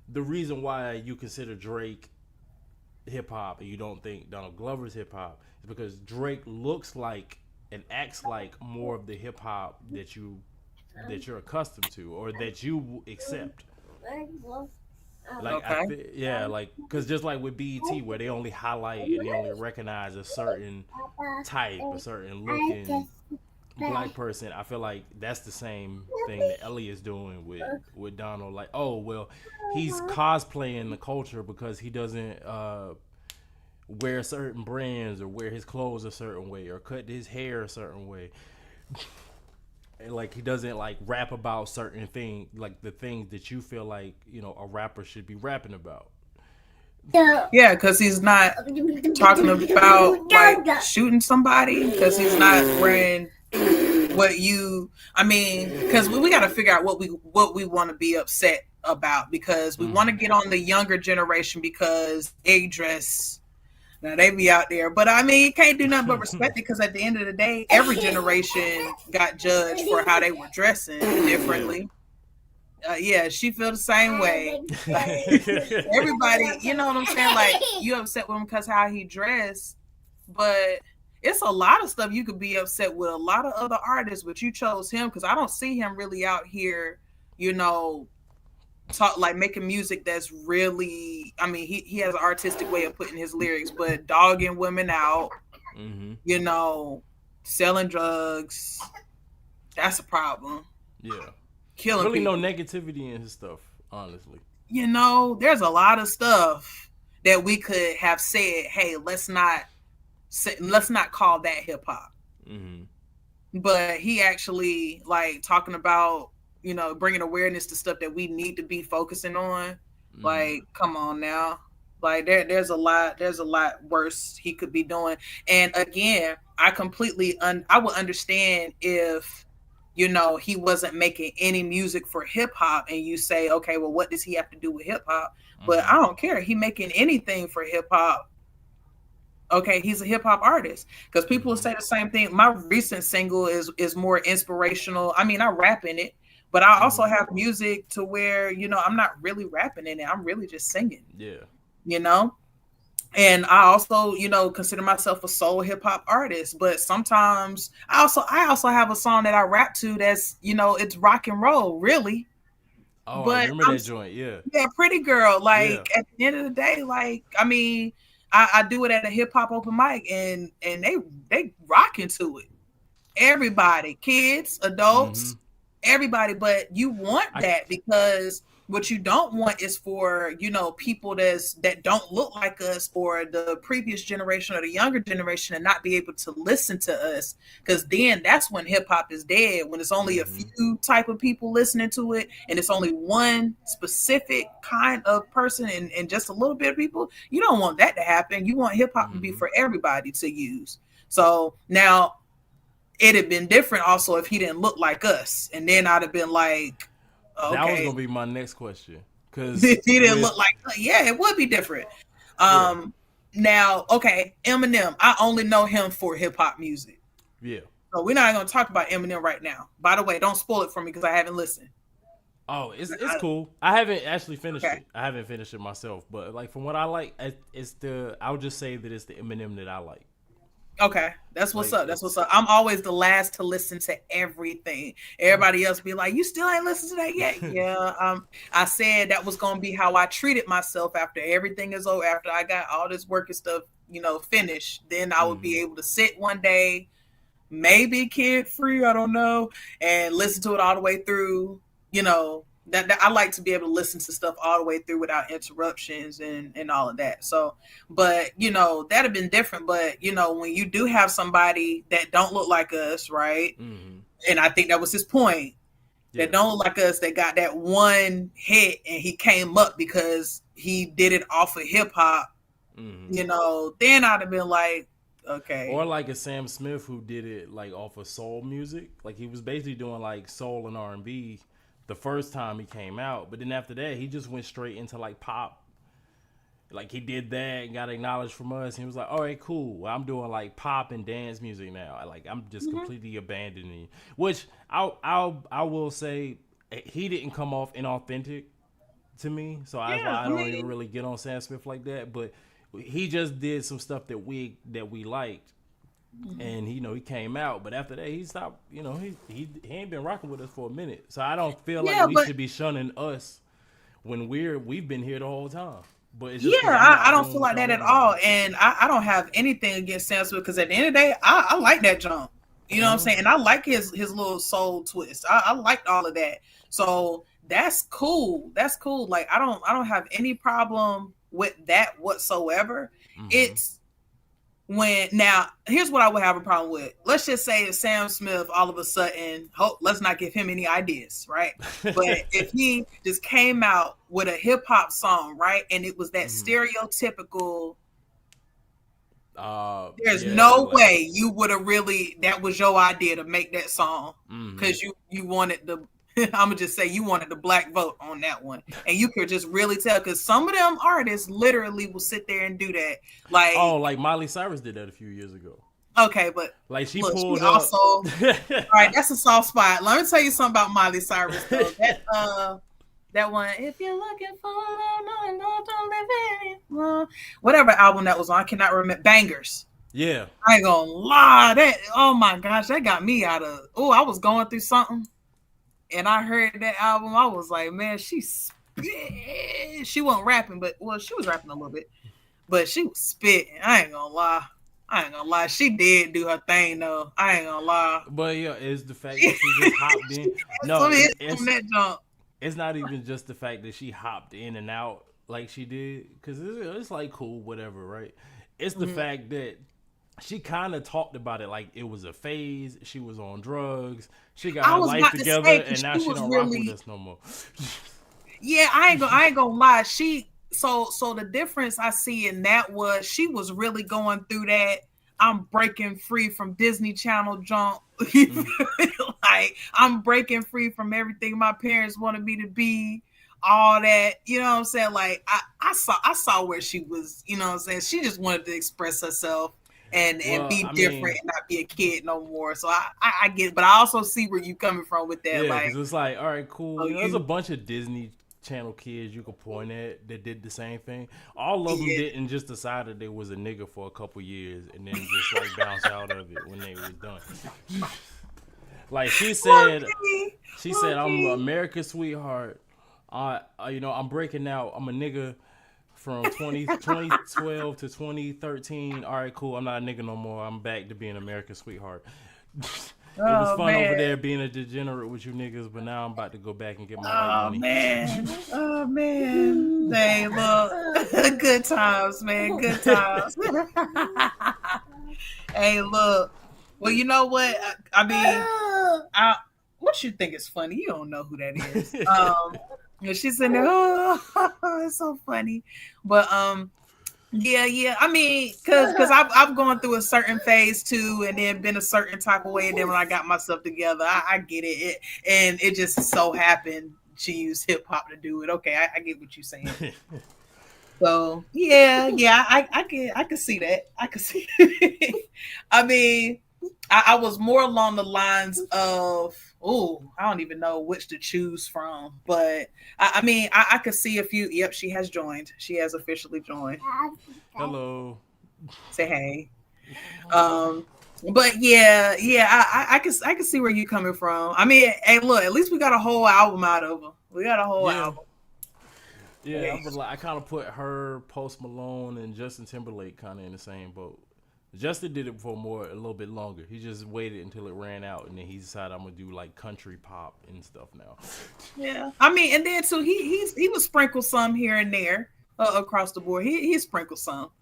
the reason why you consider Drake hip hop and you don't think Donald Glover's hip hop is because Drake looks like and acts like more of the hip hop that you're accustomed to or that you accept. Like Okay. yeah, like because just like with BET, where they only highlight and they only recognize a certain type, a certain looking black person, I feel like that's the same thing that Ellie is doing with Donald. Like, oh well, he's cosplaying the culture because he doesn't wear certain brands or wear his clothes a certain way or cut his hair a certain way. And like he doesn't like rap about certain things, like the things that you feel like a rapper should be rapping about. Yeah, because he's not talking about like shooting somebody because he's not wearing I mean, because we got to figure out what we want to be upset about because we want to get on the younger generation because they dress. Now they be out there, but I mean, you can't do nothing but respect it because at the end of the day, every generation got judged for how they were dressing differently. Yeah, she feel the same way. Everybody, you know what I'm saying? Like you upset with him because how he dressed, but it's a lot of stuff you could be upset with a lot of other artists, but you chose him because I don't see him really out here, you know, talk like making music that's really. I mean, he has an artistic way of putting his lyrics, but dogging women out, Mm-hmm. you know, selling drugs, that's a problem. Yeah, Killing really no people. negativity in his stuff, honestly. There's a lot of stuff that we could have said, hey, let's not call that hip hop. Mm-hmm. But he actually like talking about, bringing awareness to stuff that we need to be focusing on. Mm-hmm. Like, come on now. Like there's a lot worse he could be doing. And again, I would understand if he wasn't making any music for hip hop, and you say, okay, well, what does he have to do with hip hop? But I don't care. He making anything for hip hop. Okay, he's a hip hop artist, because people will say the same thing. My recent single is more inspirational. I mean, I rap in it, but I also have music to where, I'm not really rapping in it. I'm really just singing. Yeah. And I also, consider myself a soul hip hop artist, but sometimes I also have a song that I rap to that's, it's rock and roll, really. Oh, But I remember that joint. Yeah. Yeah, Pretty Girl. Like, Yeah. at the end of the day, like, I mean, I do it at a hip hop open mic, and they rocking to it. Everybody, kids, adults, everybody. But you want that, because what you don't want is for, people that don't look like us, or the previous generation or the younger generation, and not be able to listen to us, because then that's when hip hop is dead, when it's only a few type of people listening to it, and it's only one specific kind of person, and just a little bit of people. You don't want that to happen. You want hip hop to be for everybody to use. So now, it'd have been different also if he didn't look like us, and then I'd have been like, okay. That was gonna be my next question, because If he didn't look like, yeah, it would be different. Now, okay, Eminem, I only know him for hip hop music. Yeah. So we're not going to talk about Eminem right now. By the way, don't spoil it for me, because I haven't listened. Oh, it's cool. I haven't actually finished it. I haven't finished it myself, but like, from what I like, I'll just say that it's the Eminem that I like. Okay, that's what's up. That's what's up. I'm always the last to listen to everything. Everybody else be like, "You still ain't listened to that yet?" Yeah. I said that was gonna be how I treated myself after everything is over. After I got all this work and stuff, finished, then I would be able to sit one day, maybe kid free, I don't know, and listen to it all the way through. That I like to be able to listen to stuff all the way through without interruptions and all of that. So, but that'd have been different. But when you do have somebody that don't look like us, right? And I think that was his point. That don't look like us, that got that one hit, and he came up because he did it off of hip hop. Then I'd have been like, okay. Or like a Sam Smith, who did it like off of soul music. Like, he was basically doing like soul and R&B the first time he came out, but then after that he just went straight into like pop. Like, he did that and got acknowledged from us, and he was like, all right, cool, well, I'm doing like pop and dance music now. Like, I'm just completely abandoning, which I will say, he didn't come off inauthentic to me, so that's why I don't even really get on Sam Smith like that. But he just did some stuff that we liked, and he came out, but after that he stopped. He ain't been rocking with us for a minute, so I don't feel like we should be shunning us when we've been here the whole time. But it's just I don't feel like that at all, and I don't have anything against Sam Smith, because at the end of the day, I like that jump. You know what I'm saying? And I like his little soul twist. I liked all of that, so that's cool. That's cool. Like, I don't have any problem with that whatsoever. It's now, here's what I would have a problem with. Let's just say that Sam Smith all of a sudden, let's not give him any ideas, right? But if he just came out with a hip hop song, right, and it was that stereotypical, there's no way you would have really, that was your idea to make that song, because you wanted the I'm gonna just say you wanted the black vote on that one, and you could just really tell, because some of them artists literally will sit there and do that. Like, like Miley Cyrus did that a few years ago. Okay, but like, she look, pulled she up. Also, all right, that's a soft spot. Let me tell you something about Miley Cyrus, though. That one, if you're looking for love, no, don't live in whatever album that was on, I cannot remember. Bangers. Yeah, I ain't gonna lie. That, oh my gosh, that got me out of. Oh, I was going through something, and I heard that album. I was like, man, she spit. She wasn't rapping, but she was rapping a little bit, but she was spitting. I ain't gonna lie. She did do her thing, though. I ain't gonna lie. But yeah, it's the fact that she just hopped in. No, it's not even just the fact that she hopped in and out like she did, because it's like, cool, whatever, right? It's the fact that she kind of talked about it like it was a phase. She was on drugs. She got her life together, and now she don't rock with us no more. Yeah, I ain't gonna lie. So the difference I see in that was she was really going through that I'm breaking free from Disney Channel junk. Like I'm breaking free from everything my parents wanted me to be. All that, you know what I'm saying? Like I saw where she was, you know what I'm saying? She just wanted to express herself and be different and not be a kid no more. So I get it, but I also see where you coming from with that. Yeah, like, because it's like, all right, cool. There's a bunch of Disney Channel kids you could point at that did the same thing. All of them didn't just decide that they was a nigga for a couple years and then just like bounce out of it when they was done. Like she said, I'm America's sweetheart. I'm breaking out. I'm a nigga from 2012 to 2013. All right, cool. I'm not a nigga no more. I'm back to being America's sweetheart. It was fun over there being a degenerate with you niggas, but now I'm about to go back and get my white money. Oh man. They look. Good times, man. Good times. Hey, look. Well, you know what? I mean, what you think is funny? You don't know who that is. She's in there. Oh, it's so funny. But yeah. I mean, because I've gone through a certain phase too, and then been a certain type of way. And then when I got myself together, I get it. And it just so happened she used hip hop to do it. Okay, I get what you're saying. So yeah, I can see that. I can see. I mean, I was more along the lines of, I don't even know which to choose from, but I mean, I could see a few. Yep, she has joined. She has officially joined. Hello. Say hey. But yeah, I can see where you're coming from. I mean, hey, look, at least we got a whole album out of her. We got a whole album. Yeah, I kind of put her, Post Malone, and Justin Timberlake kind of in the same boat. Justin did it for a little bit longer. He just waited until it ran out, and then he decided I'm gonna do like country pop and stuff now. Yeah, I mean, and then too, he was sprinkle some here and there across the board. He sprinkled some.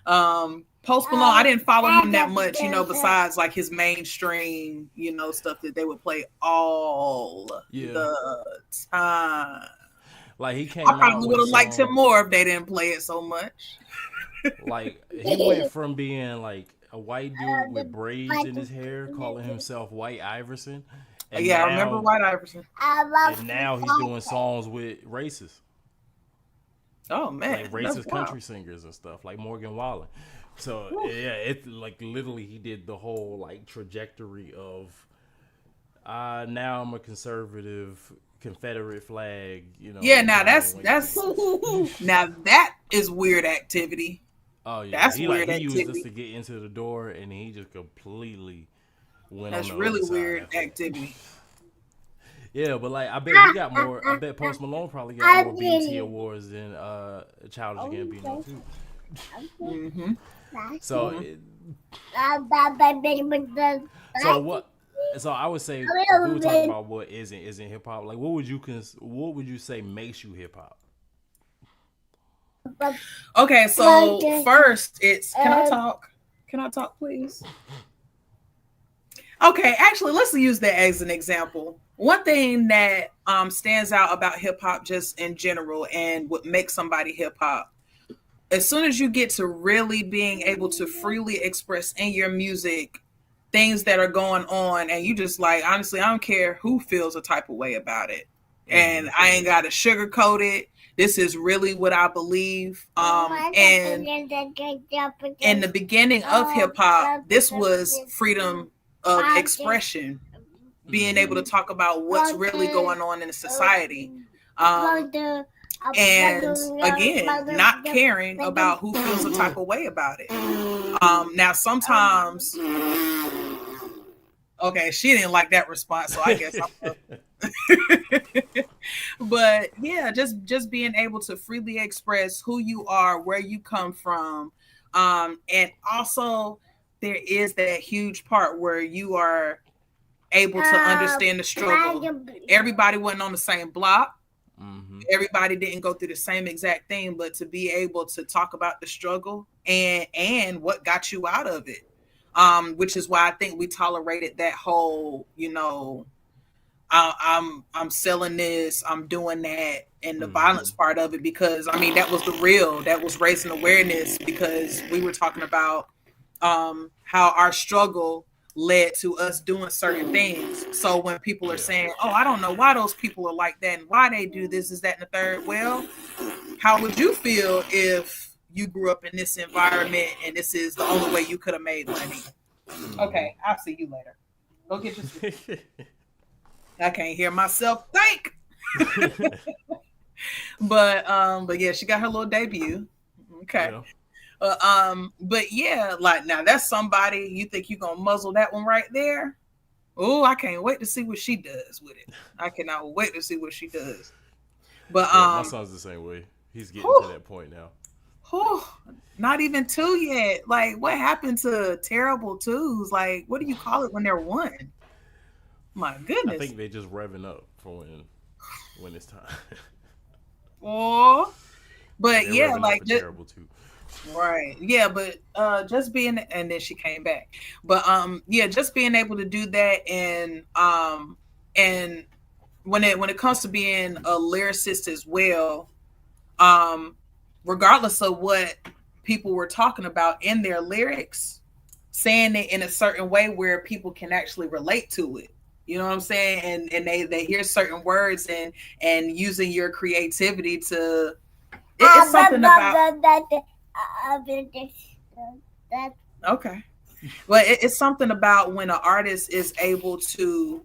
Post Malone, I didn't follow him that much, besides like his mainstream, stuff that they would play all the time. Like he came. I probably would have liked him more if they didn't play it so much. Like he went from being like a white dude with braids in his hair, calling himself White Iverson. And I remember White Iverson. And now he's doing songs with racists. Oh man, like racist country singers and stuff, like Morgan Wallen. So it's like literally he did the whole like trajectory of now I'm a conservative Confederate flag, Yeah, now that's now that is weird activity. Oh yeah, that's weird activity. He used this to get into the door, and he just completely went. That's on the really other weird side. Activity. Yeah, but like I bet he got more. I bet Post Malone probably got more BET awards than Childish Gambino too. Mm-hmm. So what? So I would say if we were talking about what isn't hip hop. Like, what would you say makes you hip hop? Okay, so first it's can I talk? Can I talk, please? Okay, actually, let's use that as an example. One thing that stands out about hip hop just in general and what makes somebody hip hop, as soon as you get to really being able to freely express in your music things that are going on, and you just like, honestly, I don't care who feels a type of way about it, and I ain't got to sugarcoat it. This is really what I believe. And in the beginning of hip hop, this was freedom of expression, being able to talk about what's really going on in the society. And again, not caring about who feels a type of way about it. Now, sometimes, okay, she didn't like that response, so I guess I'm but yeah, just being able to freely express who you are, where you come from, and also there is that huge part where you are able to understand the struggle. Everybody wasn't on the same block. Mm-hmm. Everybody didn't go through the same exact thing, but to be able to talk about the struggle and what got you out of it, which is why I think we tolerated that whole, I'm selling this, I'm doing that, and the violence part of it, because I mean that was raising awareness, because we were talking about how our struggle led to us doing certain things. So when people are saying, "Oh, I don't know why those people are like that and why they do this, is that, and the third," well, how would you feel if you grew up in this environment and this is the only way you could have made money? Okay, I'll see you later. Go get your sleep. I can't hear myself think. But yeah, she got her little debut. Okay. But yeah, like now that's somebody you think you're gonna muzzle that one right there. Oh, I can't wait to see what she does with it. I cannot wait to see what she does. But my son's the same way. He's getting to that point now. Not even 2 yet. Like, what happened to terrible 2s? Like, what do you call it when they're 1? My goodness. I think they just revving up for when it's time. Oh, but yeah, like terrible 2. Right. Yeah, but just being, and then she came back. But yeah, just being able to do that, and when it comes to being a lyricist as well, regardless of what people were talking about in their lyrics, saying it in a certain way where people can actually relate to it. You know what I'm saying? And they hear certain words and using your creativity to it's something about okay. Well, it's something about when an artist is able to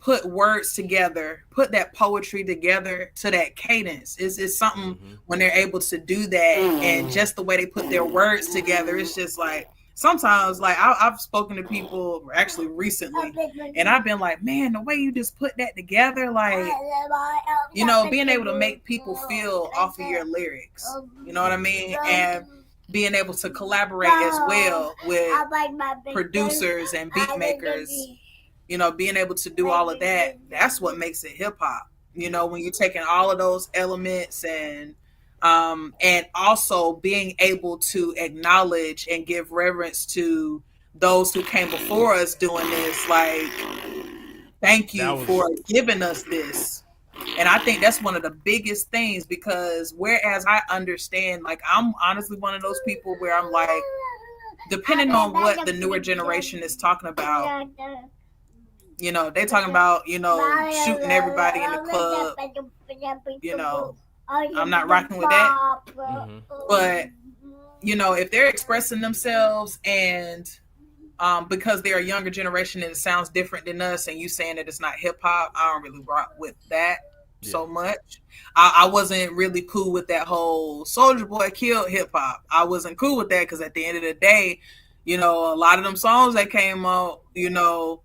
put words together, put that poetry together to that cadence. It's something when they're able to do that, and just the way they put their words together, it's just like sometimes, like I've spoken to people actually recently, and I've been like, man, the way you just put that together, like, you know, being able to make people feel off of your lyrics, you know what I mean? And being able to collaborate as well with producers and beat makers, you know, being able to do all of that, that's what makes it hip hop. You know, when you're taking all of those elements and also being able to acknowledge and give reverence to those who came before us doing this, like, thank you for giving us this. And I think that's one of the biggest things, because whereas I understand, like, I'm honestly one of those people where I'm like, depending on what the newer generation is talking about, you know, they talking about, you know, shooting everybody in the club, you know, I'm not rocking with that. But, you know, if they're expressing themselves and because they're a younger generation and it sounds different than us, and you saying that it's not hip hop, I don't really rock with that so much. I wasn't really cool with that whole Soulja Boy killed hip hop. I wasn't cool with that, because at the end of the day, you know, a lot of them songs that came out, you know,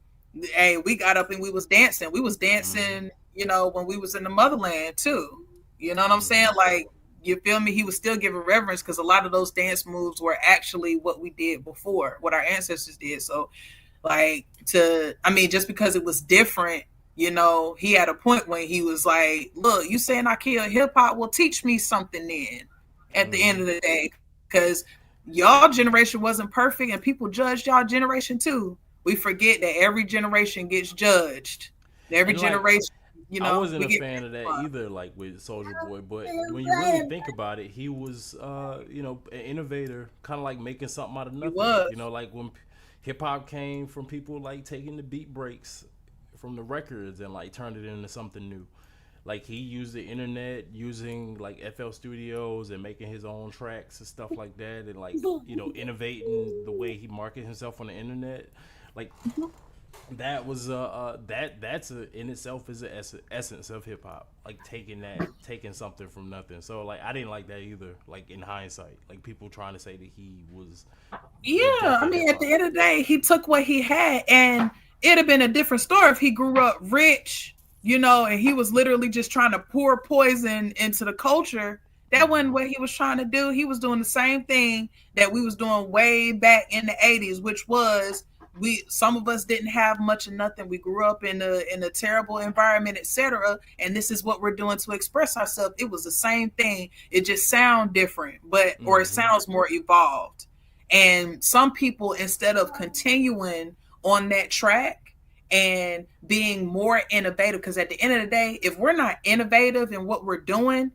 hey, we got up and we was dancing. We was dancing, you know, when we was in the motherland too. You know what I'm saying? Like, you feel me? He was still giving reverence, because a lot of those dance moves were actually what we did before, what our ancestors did. So, like, just because it was different, you know, he had a point when he was like, look, you saying I killed hip hop? Well, teach me something then at the end of the day, because y'all generation wasn't perfect and people judged y'all generation too. We forget that every generation gets judged. Every generation, you know. I wasn't a fan of that either, like with Soulja Boy, but when you really think about it, he was, you know, an innovator, kind of like making something out of nothing. You know, like when hip hop came from people like taking the beat breaks from the records and like turned it into something new. Like, he used the internet, using like FL Studios and making his own tracks and stuff like that, and like, you know, innovating the way he marketed himself on the internet. Like, that was that's in itself is the essence of hip hop. Like, taking something from nothing. So like, I didn't like that either. Like, in hindsight, like people trying to say that he was. Yeah, I mean, at the end of the day, he took what he had, and it'd have been a different story if he grew up rich, you know, and he was literally just trying to pour poison into the culture. That wasn't what he was trying to do. He was doing the same thing that we was doing way back in the 80s, which was, some of us didn't have much of nothing. We grew up in a terrible environment, etc. And this is what we're doing to express ourselves. It was the same thing. It just sounds different, or it sounds more evolved. And some people, instead of continuing on that track and being more innovative, because at the end of the day, if we're not innovative in what we're doing,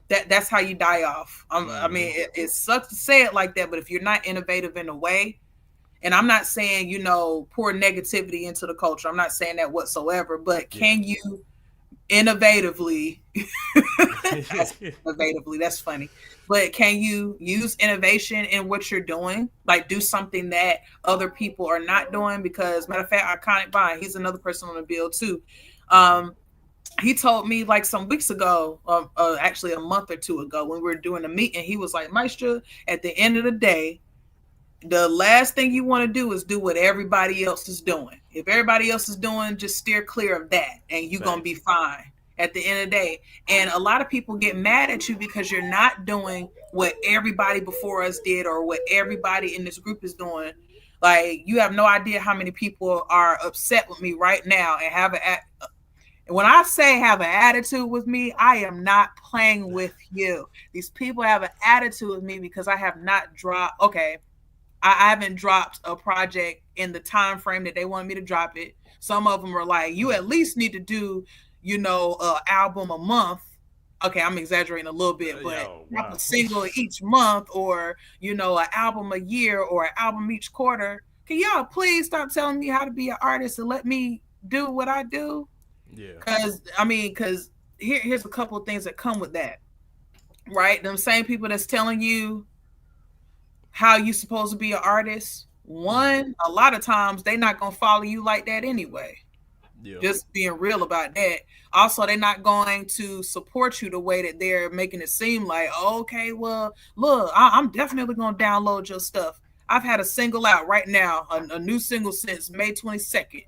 that's how you die off. I mean, it sucks to say it like that, but if you're not innovative in a way, and I'm not saying, pour negativity into the culture. I'm not saying that whatsoever, but can you innovatively, that's funny, but can you use innovation in what you're doing? Like do something that other people are not doing? Because matter of fact, Iconic Vine, he's another person on the bill too. He told me like some weeks ago, actually a month or two ago, when we were doing a meeting, he was like, Maestra, at the end of the day, the last thing you want to do is do what everybody else is doing. If everybody else is doing, just steer clear of that and you're going to be fine at the end of the day. And a lot of people get mad at you because you're not doing what everybody before us did or what everybody in this group is doing. Like, you have no idea how many people are upset with me right now and have when I say have an attitude with me, I am not playing with you. These people have an attitude with me because I have not dropped. Okay, I haven't dropped a project in the time frame that they wanted me to drop it. Some of them are like, you at least need to do, an album a month. Okay, I'm exaggerating a little bit, but drop a single each month, or an album a year, or an album each quarter. Can y'all please stop telling me how to be an artist and let me do what I do? Yeah. Because here's a couple of things that come with that, right? Them same people that's telling you how you supposed to be an artist, one, a lot of times they not gonna follow you like that anyway. Yeah. Just being real about that. Also, they're not going to support you the way that they're making it seem like, okay, well, look, I'm definitely gonna download your stuff. I've had a single out right now, a new single since May 22nd.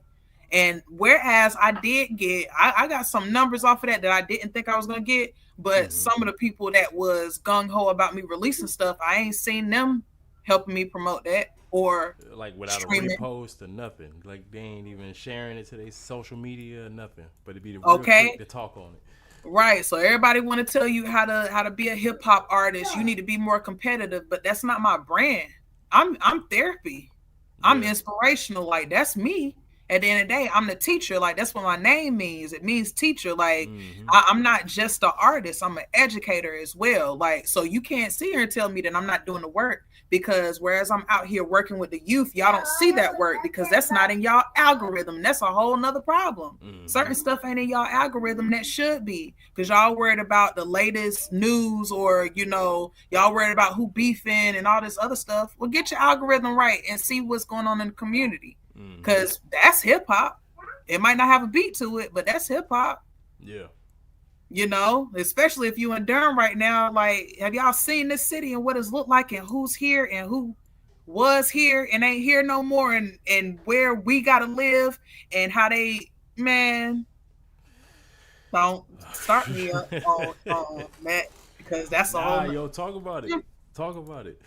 And whereas I did get, I got some numbers off of that I didn't think I was gonna get, but some of the people that was gung-ho about me releasing stuff, I ain't seen them helping me promote that or like without streaming. A repost or nothing. Like they ain't even sharing it to their social media or nothing. But it'd be the real quick to talk on it. Right. So everybody want to tell you how to be a hip hop artist. You need to be more competitive, but that's not my brand. I'm therapy. I'm inspirational. Like that's me. At the end of the day, I'm the teacher. Like that's what my name means. It means teacher. Like I'm not just an artist. I'm an educator as well. Like, so you can't sit here and tell me that I'm not doing the work, because whereas I'm out here working with the youth, y'all don't see that work because that's not in y'all algorithm. That's a whole nother problem. Certain stuff ain't in y'all algorithm that should be, because y'all worried about the latest news, or y'all worried about who beefing and all this other stuff. Well, get your algorithm right and see what's going on in the community. Because that's hip hop. It might not have a beat to it, but that's hip hop. Yeah. Especially if you in Durham right now. Like, have y'all seen this city and what it's looked like, and who's here and who was here and ain't here no more, and where we gotta live, and how they, man, don't start me up on that, because that's a whole. Yo, talk about it. Talk about it.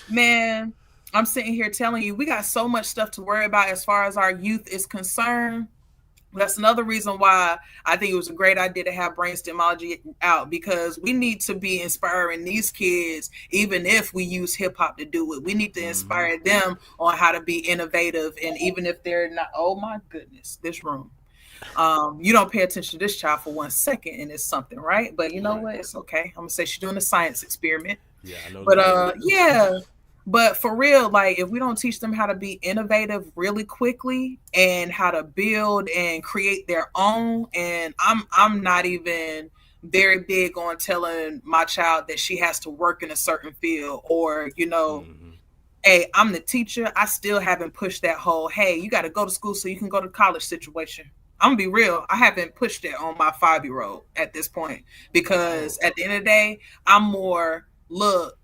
Man, I'm sitting here telling you, we got so much stuff to worry about as far as our youth is concerned. That's another reason why I think it was a great idea to have Brainstemology out, because we need to be inspiring these kids, even if we use hip hop to do it. We need to inspire them on how to be innovative. And even if they're not, oh my goodness, this room. You don't pay attention to this child for 1 second and it's something, right? But you know what? It's okay. I'm gonna say she's doing a science experiment. Yeah, I know. But yeah. But for real, like, if we don't teach them how to be innovative really quickly and how to build and create their own, and I'm not even very big on telling my child that she has to work in a certain field, or, hey, I'm the teacher. I still haven't pushed that whole, hey, you got to go to school so you can go to college situation. I'm gonna be real. I haven't pushed it on my 5-year-old at this point, because at the end of the day, I'm more, look,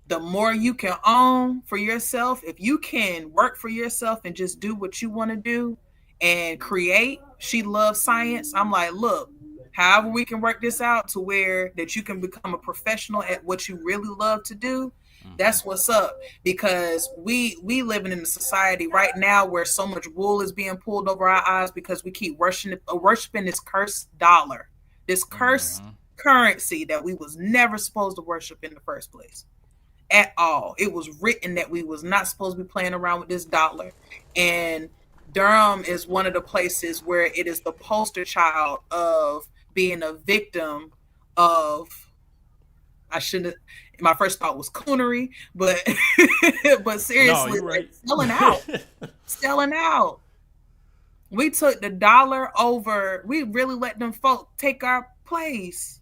the more you can own for yourself, if you can work for yourself and just do what you want to do and create. She loves science. I'm like, look, however we can work this out to where that you can become a professional at what you really love to do. That's what's up, because we living in a society right now where so much wool is being pulled over our eyes because we keep worshiping this cursed dollar, this cursed currency that we was never supposed to worship in the first place. At all. It was written that we was not supposed to be playing around with this dollar. And Durham is one of the places where it is the poster child of being a victim of I shouldn't. My first thought was coonery, but but No, seriously, you're like right. selling out. We took the dollar over. We really let them folk take our place.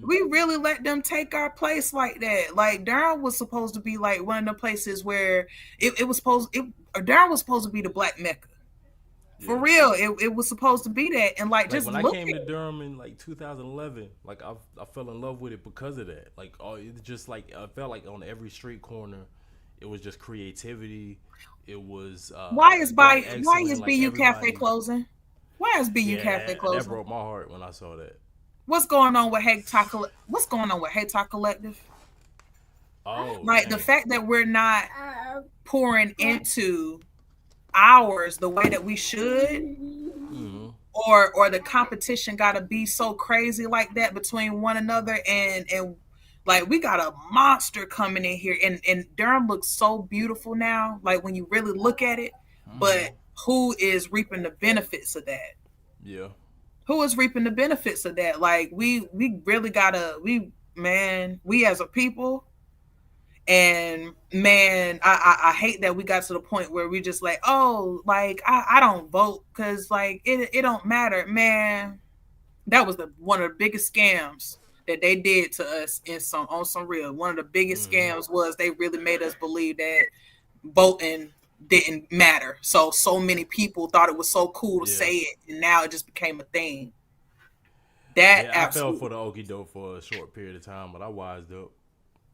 We really let them take our place like that. Like Durham was supposed to be like one of the places where it was supposed. Durham was supposed to be the Black Mecca. For Yeah. real, it was supposed to be that, and like Like just when I look came at to it. Durham in like 2011, like I fell in love with it because of that. Like it's just like I felt like on every street corner, it was just creativity. It was black Why excellence. is Like BU Cafe everybody, closing? Why is BU yeah, Cafe that closing? broke my heart when I saw that. What's going on with Hate Talk? What's going on with Hate Talk Collective? Oh Like the dang. fact that we're not pouring into ours the way that we should, Hmm. or the competition got to be so crazy like that between one another, and like we got a monster coming in here, and Durham looks so beautiful now, like when you really look at it. But who is reaping the benefits of that? Yeah. Who is reaping the benefits of that? Like we really gotta, we as a people. And man, I hate that we got to the point where we just like, oh, like I don't vote because like it don't matter, man. That was the one of the biggest scams that they did to us in some on some real. One of the biggest scams was they really made us believe that voting didn't matter. So many people thought it was so cool to Yeah. say it, and now it just became a thing. That Yeah, I fell for absolutely. the okie doke for a short period of time, but I wised up.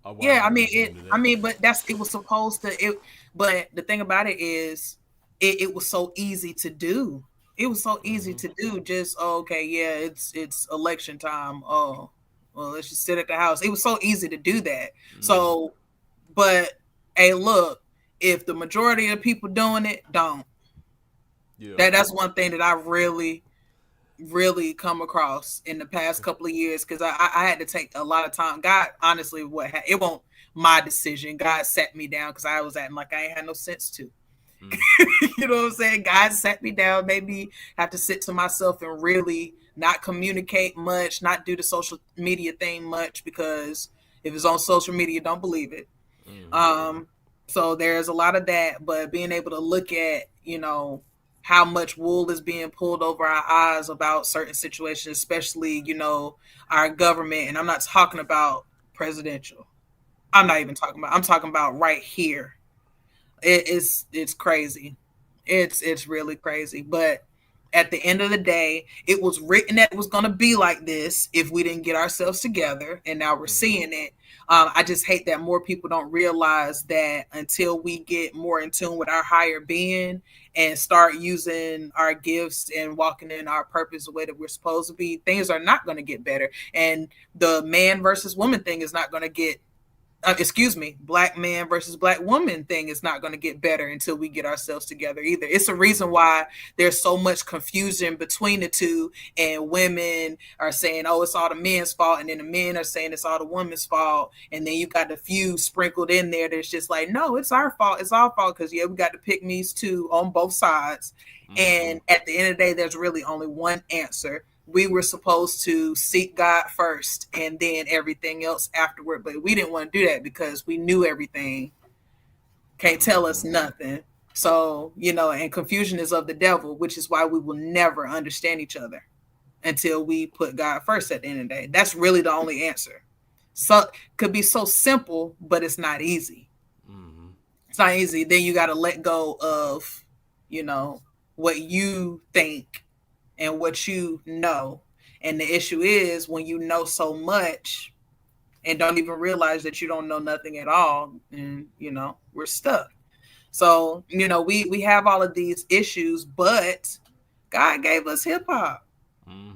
I Yeah, wised I up when mean it came it. to I that. mean, but it was supposed to. But the thing about it is, it was so easy to do. It was so easy to do. Just okay, yeah, it's election time. Oh, well, let's just sit at the house. It was so easy to do that. So, but hey, look, if the majority of people doing it, don't. Yeah. That's one thing that I really come across in the past couple of years, because I had to take a lot of time. God, honestly, it won't my decision. God sat me down because I was acting like I ain't had no sense to. You know what I'm saying? God sat me down, made me have to sit to myself and really not communicate much, not do the social media thing much, because if it's on social media, don't believe it. Um, so there's a lot of that, but being able to look at, how much wool is being pulled over our eyes about certain situations, especially, our government. And I'm not talking about presidential. I'm talking about right here. It's crazy. It's really crazy. But at the end of the day, it was written that it was going to be like this if we didn't get ourselves together, and now we're seeing it. I just hate that more people don't realize that until we get more in tune with our higher being and start using our gifts and walking in our purpose the way that we're supposed to be, things are not going to get better. And the man versus woman thing is not going to get black man versus black woman thing is not going to get better until we get ourselves together either. It's a reason why there's so much confusion between the two, and women are saying, oh, it's all the men's fault, and then the men are saying it's all the women's fault, and then you got the few sprinkled in there that's just like, no, it's our fault, it's our fault, because yeah, we got the pick me's too on both sides. And at the end of the day, there's really only one answer. We were supposed to seek God first and then everything else afterward. But we didn't want to do that because we knew everything. Can't tell us nothing. So, and confusion is of the devil, which is why we will never understand each other until we put God first at the end of the day. That's really the only answer. So could be so simple, but it's not easy. It's not easy. Then you got to let go of, what you think and what you know. And the issue is when you know so much and don't even realize that you don't know nothing at all, and we're stuck. So, we have all of these issues, but God gave us hip hop.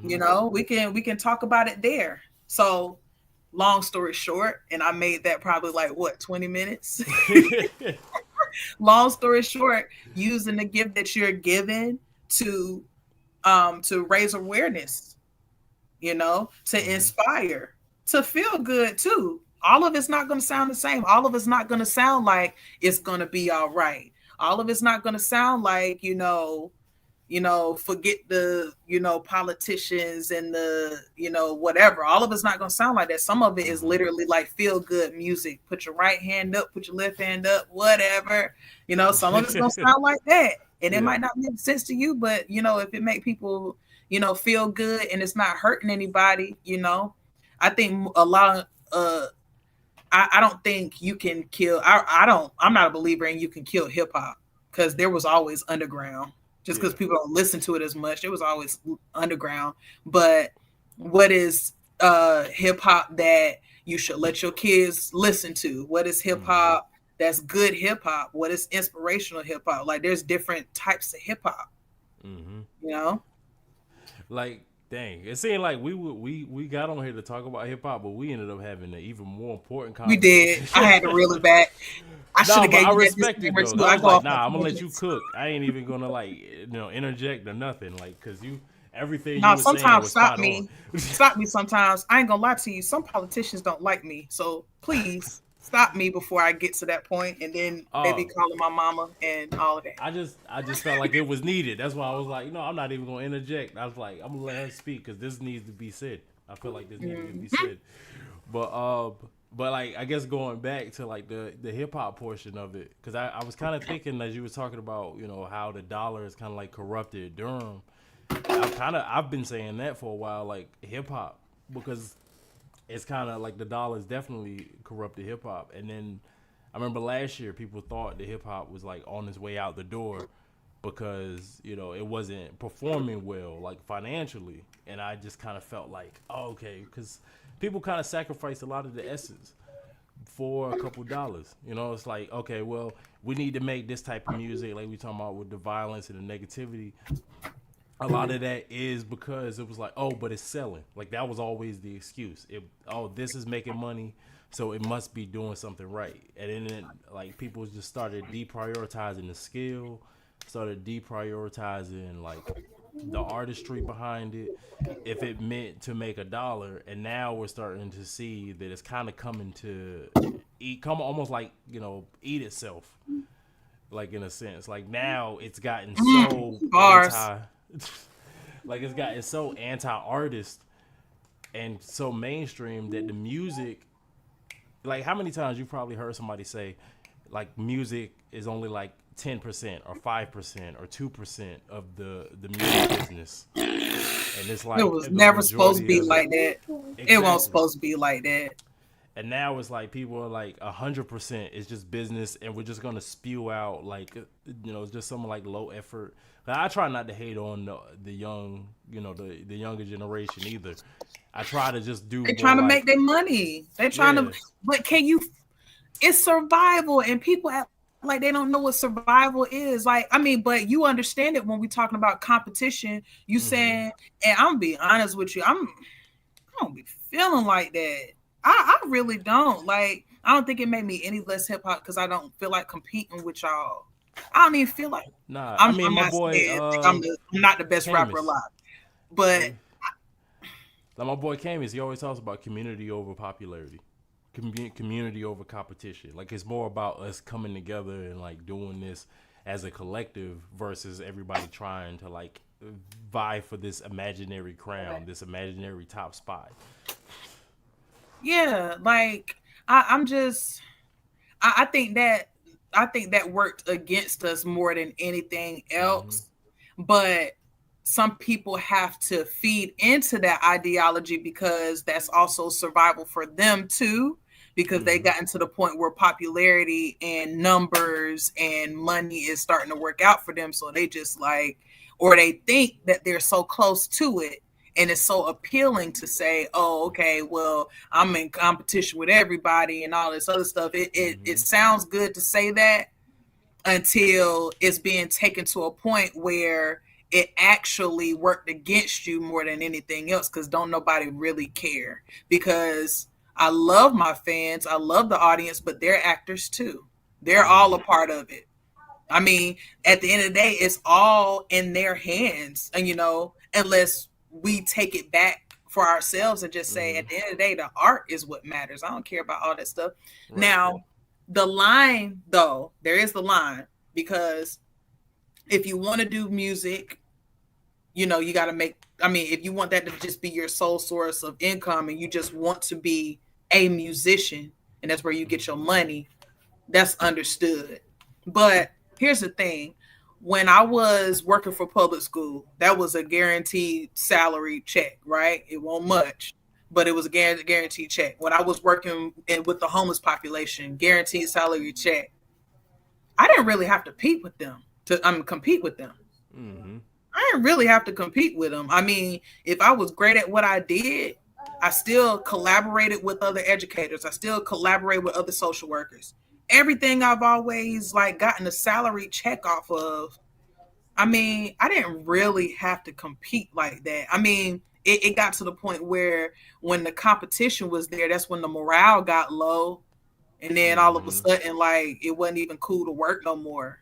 We can talk about it there. So, long story short, and I made that probably like 20 minutes. Long story short, using the gift that you're given to raise awareness, to inspire, to feel good too. All of it's not going to sound the same. All of it's not going to sound like it's going to be all right. All of it's not going to sound like, forget the, politicians and the, whatever. All of it's not going to sound like that. Some of it is literally like feel good music. Put your right hand up, put your left hand up, whatever. Some of it's going to sound like that. And it might not make sense to you, but, if it make people, feel good and it's not hurting anybody, I think a lot of, I don't think you can kill. I'm not a believer in you can kill hip hop, because there was always underground. Just because people don't listen to it as much, it was always underground. But what is hip hop that you should let your kids listen to? What is hip hop that's good hip hop? What is inspirational hip hop? Like, there's different types of hip hop. Like, dang, it seemed like we got on here to talk about hip hop, but we ended up having an even more important conversation. We did. I had to reel it back. I should have gave you I that respect it though. disclaimer, I too. was like, nah, I'm gonna let you cook. I ain't even gonna interject or nothing, like, cause everything you were saying was spot on. Stop me sometimes. I ain't gonna lie to you. Some politicians don't like me, so please stop me before I get to that point, and then they be calling my mama and all of that. I just felt like it was needed. That's why I was like, I'm not even gonna interject. I was like, I'm gonna let her speak because this needs to be said. I feel like this needs to be said. But like, I guess going back to like the hip hop portion of it, because I was kind of thinking as you were talking about, how the dollar is kind of like corrupted Durham. I've been saying that for a while, like hip hop, because it's kind of like the dollar's definitely corrupted hip hop. And then I remember last year people thought the hip hop was like on its way out the door because it wasn't performing well, like financially. And I just kind of felt like, okay, because people kind of sacrifice a lot of the essence for a couple dollars. It's like, okay, well, we need to make this type of music, like we talking about with the violence and the negativity. A lot of that is because it was like, oh, but it's selling. Like, that was always the excuse. This is making money, so it must be doing something right. And then, like, people just started deprioritizing the skill, started deprioritizing, like, the artistry behind it, if it meant to make $1. And now we're starting to see that it's kind of coming to almost like, eat itself. Like, in a sense. Like, now it's gotten so like, it's gotten so anti-artist and so mainstream that the music, like, how many times you probably heard somebody say, like, music is only like 10% or 5% or 2% of the music business. And it's like, it was never supposed to be like that. Exactly. It wasn't supposed to be like that. And now it's like people are like 100% is just business, and we're just gonna spew out like just some like low effort. But I try not to hate on the young, the younger generation either. I try to just do. They're trying to make their money. They're trying to, but can you? It's survival, and people act like they don't know what survival is. Like, I mean, but you understand it when we're talking about competition. You saying, and I'm gonna be honest with you, I don't be feeling like that. I really don't. Like, I don't think it made me any less hip hop because I don't feel like competing with y'all. I don't even feel like. Nah, I'm my boy. I'm not the best rapper alive, but like my boy Camus, he always talks about community over popularity, community over competition. Like, it's more about us coming together and like doing this as a collective versus everybody trying to like vie for this imaginary crown, this imaginary top spot. Yeah, like I think that worked against us more than anything else. But some people have to feed into that ideology because that's also survival for them too, because they gotten to the point where popularity and numbers and money is starting to work out for them. So they just like, or they think that they're so close to it. And it's so appealing to say, oh, okay, well, I'm in competition with everybody and all this other stuff. It sounds good to say that until it's being taken to a point where it actually worked against you more than anything else, because don't nobody really care. Because I love my fans, I love the audience, but they're actors too. They're all a part of it. I mean, at the end of the day, it's all in their hands. And, unless we take it back for ourselves and just say, at the end of the day, the art is what matters. I don't care about all that stuff. Right. Now, the line, though, there is the line, because if you want to do music you got to make, I mean, if you want that to just be your sole source of income and you just want to be a musician and that's where you get your money, that's understood. But here's the thing. When I was working for public school, that was a guaranteed salary check, right? It wasn't much, but it was a guaranteed check. When I was working with the homeless population, guaranteed salary check, I didn't really have to compete with them. Mm-hmm. I didn't really have to compete with them. I mean, if I was great at what I did, I still collaborated with other educators. I still collaborate with other social workers. Everything I've always like gotten a salary check off of. I mean, I didn't really have to compete like that. I mean, it got to the point where when the competition was there, that's when the morale got low. And then all of a sudden, like, it wasn't even cool to work no more.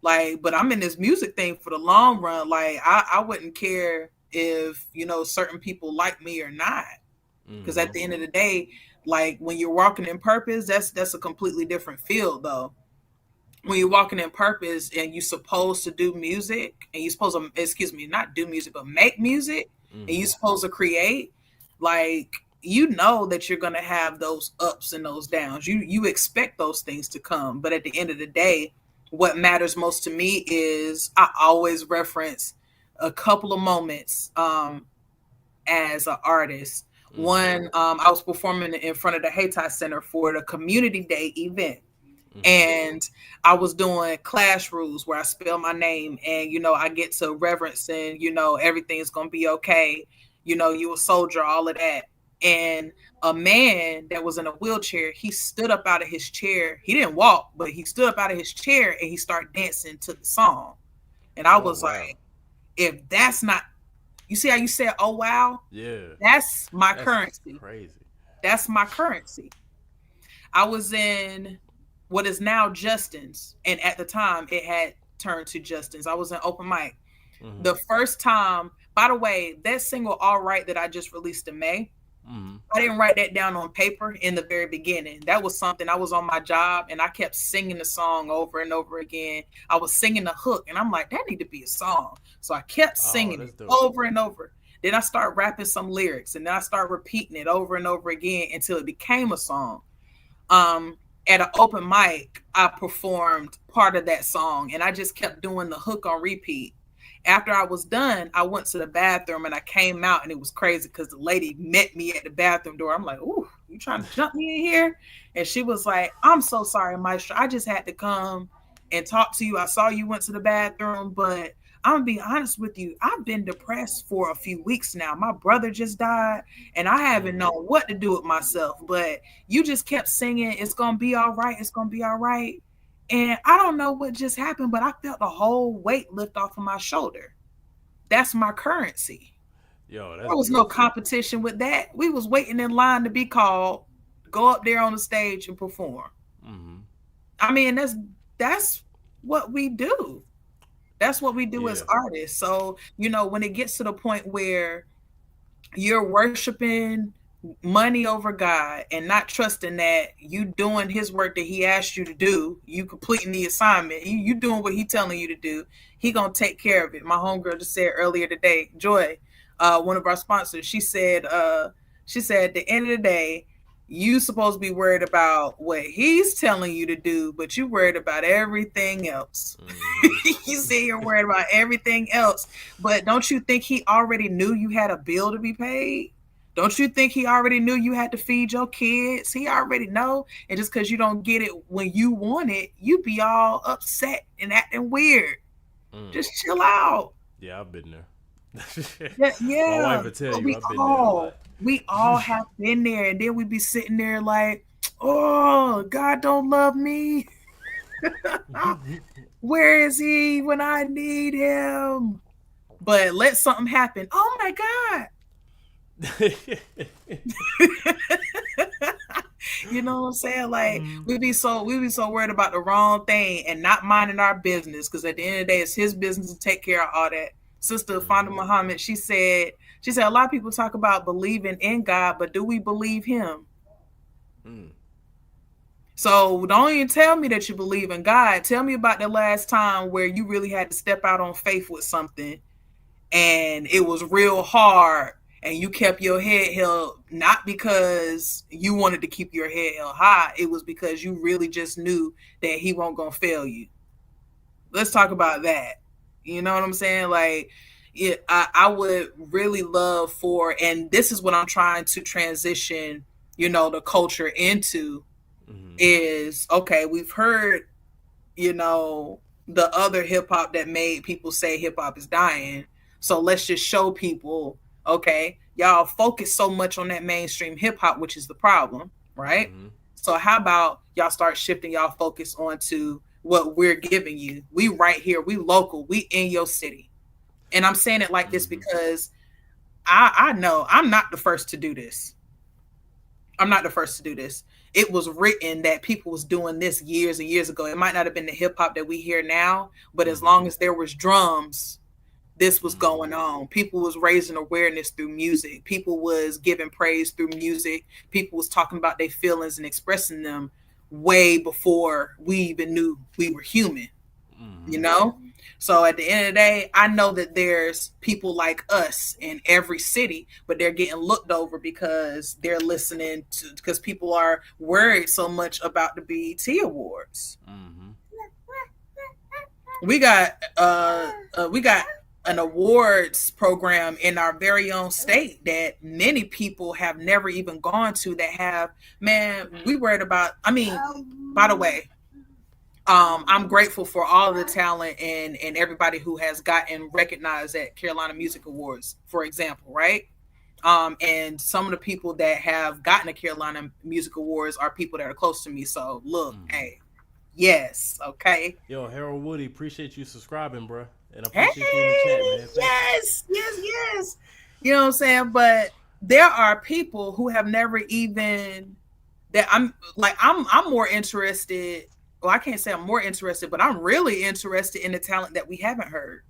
Like, but I'm in this music thing for the long run. Like, I wouldn't care if, certain people like me or not. Because at the end of the day, like, when you're walking in purpose, that's a completely different field, though. When you're walking in purpose and you're supposed to do music, and you're supposed to, not do music, but make music, and you're supposed to create, like, that you're going to have those ups and those downs. You expect those things to come. But at the end of the day, what matters most to me is I always reference a couple of moments as an artist. One, I was performing in front of the Hayti Center for the Community Day event. And I was doing class rules where I spell my name and, I get to reverence and, everything's going to be okay. You a soldier, all of that. And a man that was in a wheelchair, he stood up out of his chair. He didn't walk, but he stood up out of his chair and he started dancing to the song. And I was like, if that's not, you see how you said, oh, wow? Yeah. That's my currency. Crazy. That's my currency. I was in what is now Justin's. And at the time, it had turned to Justin's. I was in open mic. The first time, by the way, that single, All Right, that I just released in May, I didn't write that down on paper in the very beginning. That was something I was on my job and I kept singing the song over and over again. I was singing the hook and I'm like, that need to be a song. So I kept singing it over and over. Then I started rapping some lyrics and then I started repeating it over and over again until it became a song. At an open mic, I performed part of that song and I just kept doing the hook on repeat. After I was done, I went to the bathroom and I came out and it was crazy because the lady met me at the bathroom door. I'm like, ooh, you trying to jump me in here? And she was like, I'm so sorry, Maestra. I just had to come and talk to you. I saw you went to the bathroom, but I'm going to be honest with you. I've been depressed for a few weeks now. My brother just died and I haven't known what to do with myself, but you just kept singing, it's going to be all right. It's going to be all right. And I don't know what just happened, but I felt the whole weight lift off of my shoulder. That's my currency. Yo, there was no competition with that. We was waiting in line to be called, go up there on the stage and perform. I mean, that's what we do. That's what we do as artists. So, when it gets to the point where you're worshiping money over God and not trusting that you doing his work that he asked you to do, you completing the assignment, you doing what he telling you to do, he gonna take care of it. My homegirl just said earlier today, Joy, one of our sponsors, she said at the end of the day, you supposed to be worried about what he's telling you to do, but you worried about everything else. You say you're worried about everything else, but don't you think he already knew you had a bill to be paid? Don't you think he already knew you had to feed your kids? He already know. And just because you don't get it when you want it, you be all upset and acting weird. Just chill out. Yeah, I've been there. Yeah. My wife would tell you I've been there a lot. We all have been there. And then we be sitting there like, oh, God don't love me. Where is he when I need him? But let something happen. Oh, my God. You know what I'm saying? Like we be so worried about the wrong thing and not minding our business, because at the end of the day, it's his business to take care of all that. Sister Fonda Muhammad, she said a lot of people talk about believing in God, but do we believe him? So don't even tell me that you believe in God. Tell me about the last time where you really had to step out on faith with something and it was real hard, and you kept your head held, not because you wanted to keep your head held high, it was because you really just knew that he won't gonna fail you. Let's talk about that. You know what I'm saying? Like, yeah, I would really love for, and this is what I'm trying to transition, the culture into, is, okay, we've heard, the other hip hop that made people say hip hop is dying. So let's just show people, okay, y'all focus so much on that mainstream hip hop, which is the problem, right? So how about y'all start shifting y'all focus onto what we're giving you? We right here, we local, we in your city. And I'm saying it like this because I know I'm not the first to do this. I'm not the first to do this. It was written that people was doing this years and years ago. It might not have been the hip hop that we hear now, but as long as there was drums, this was going on. People was raising awareness through music. People was giving praise through music. People was talking about their feelings and expressing them way before we even knew we were human, So at the end of the day, I know that there's people like us in every city, but they're getting looked over because they're listening to, because people are worried so much about the BET Awards. We got an awards program in our very own state that many people have never even gone to, that have, man, we worried about, by the way, I'm grateful for all the talent and everybody who has gotten recognized at Carolina Music Awards, for example, right? And some of the people that have gotten the Carolina Music Awards are people that are close to me. So look, hey, yes, okay. Yo, Harold Woody, appreciate you subscribing, bro. And I appreciate you in the chat, man. Yes. You know what I'm saying? But there are people who have never even, that I'm more interested. Well, I can't say I'm more interested, but I'm really interested in the talent that we haven't heard.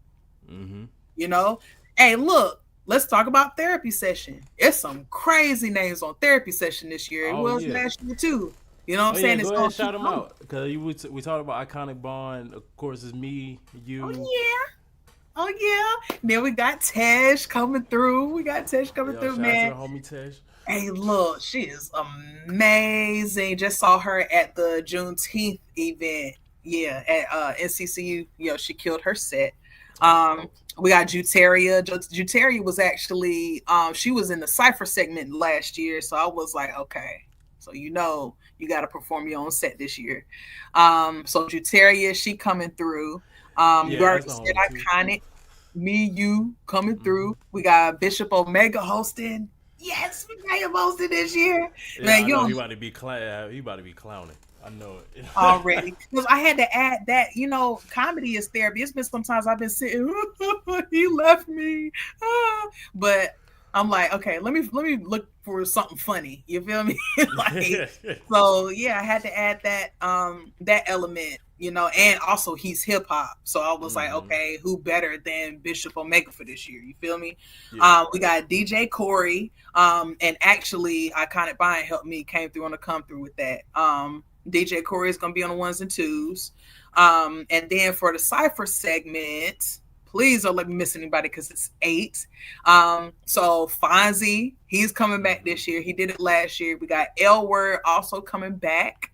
Hey, look, let's talk about Therapy Session. It's some crazy names on Therapy Session this year. It was last year too. You know what I'm saying? Go ahead and shout them out, because we talked about Iconic Bond. Of course, it's me, you. Oh yeah. Then we got Tesh coming through. Man. Shout out to the homie Tesh. Hey, look, she is amazing. Just saw her at the Juneteenth event. Yeah, at NCCU. She killed her set. We got Juteria. Juteria was actually, she was in the Cypher segment last year. So I was like, okay, so you got to perform your own set this year. So Juteria, she coming through. You already said Iconic. Me, you coming through. We got Bishop Omega hosting. Yes, we got him hosting this year. Yeah, man, he about to be clowning. I know it already, because I had to add that. Comedy is therapy. It's been sometimes I've been sitting. He left me, but I'm like, okay, let me look for something funny. You feel me? So yeah, I had to add that element. And also he's hip hop. So I was like, okay, who better than Bishop Omega for this year? You feel me? Yeah. We got DJ Corey. And actually Iconic Bond came through on the come through with that. DJ Corey is going to be on the 1s and 2s. And then for the Cypher segment, please don't let me miss anybody because it's 8. So Fonzie, he's coming back this year. He did it last year. We got L Word also coming back.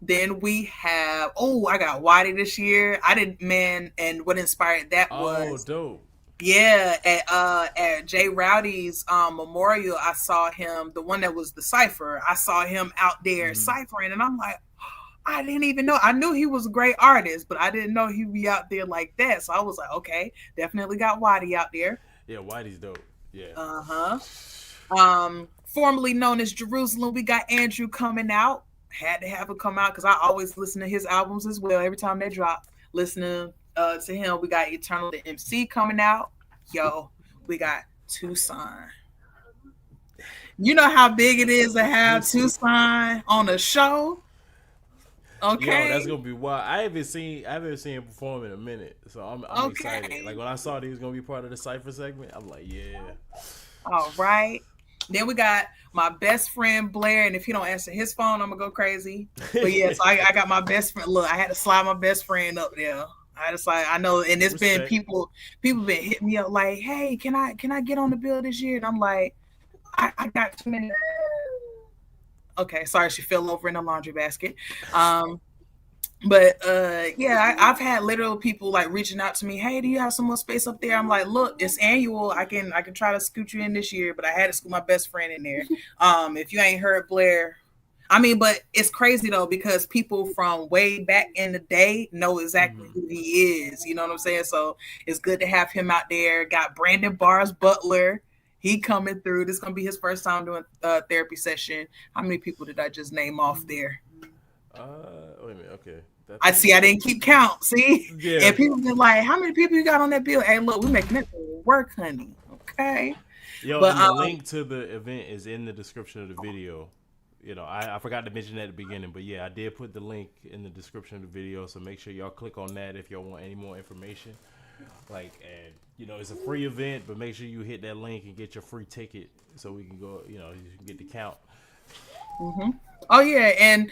Then we have, I got Waddy this year. And what inspired that was dope. Yeah, at Jay Rowdy's memorial, I saw him, the one that was the Cypher. I saw him out there ciphering, and I'm like, I didn't even know. I knew he was a great artist, but I didn't know he'd be out there like that. So I was like, okay, definitely got Waddy out there. Yeah, Waddy's dope. Yeah. Formerly known as Jerusalem, we got Andrew coming out. Had to have him come out because I always listen to his albums as well. Every time they drop, listening to him. We got Eternal the MC coming out. Yo, we got Tucson. You know how big it is to have Tucson on a show. Okay, that's gonna be wild. I haven't seen him perform in a minute, so I'm excited. Like when I saw that he was gonna be part of the Cypher segment, I'm like, yeah. All right. Then we got my best friend Blair, and if he don't answer his phone, I'm gonna go crazy. But yes, I got my best friend. Look, I had to slide my best friend up there. I just like I know, and it's been Respect. people been hitting me up like, hey, can I get on the bill this year? And I'm like, I got too many. Okay, sorry, she fell over in the laundry basket. Um, but yeah, I've had literal people like reaching out to me, hey, do you have some more space up there? I'm like, look, it's annual. I can try to scoot you in this year, but I had to scoot my best friend in there. If you ain't heard Blair, I mean, but it's crazy though, because people from way back in the day know exactly who he is. You know what I'm saying? So it's good to have him out there. Got Brandon Bars Butler. He coming through. This is gonna be his first time doing therapy session. How many people did I just name off there? Wait a minute. Okay. I see. I didn't keep count. See, Yeah. and people been like, "How many people you got on that bill?" Hey, look, we making that work, honey. Okay. Yo, But, and the link to the event is in the description of the video. You know, I forgot to mention that at the beginning, but yeah, I did put the link in the description of the video, so make sure y'all click on that if y'all want any more information. Like, and you know, it's a free event, but make sure you hit that link and get your free ticket so we can go. You know, you can get the count. Oh yeah, and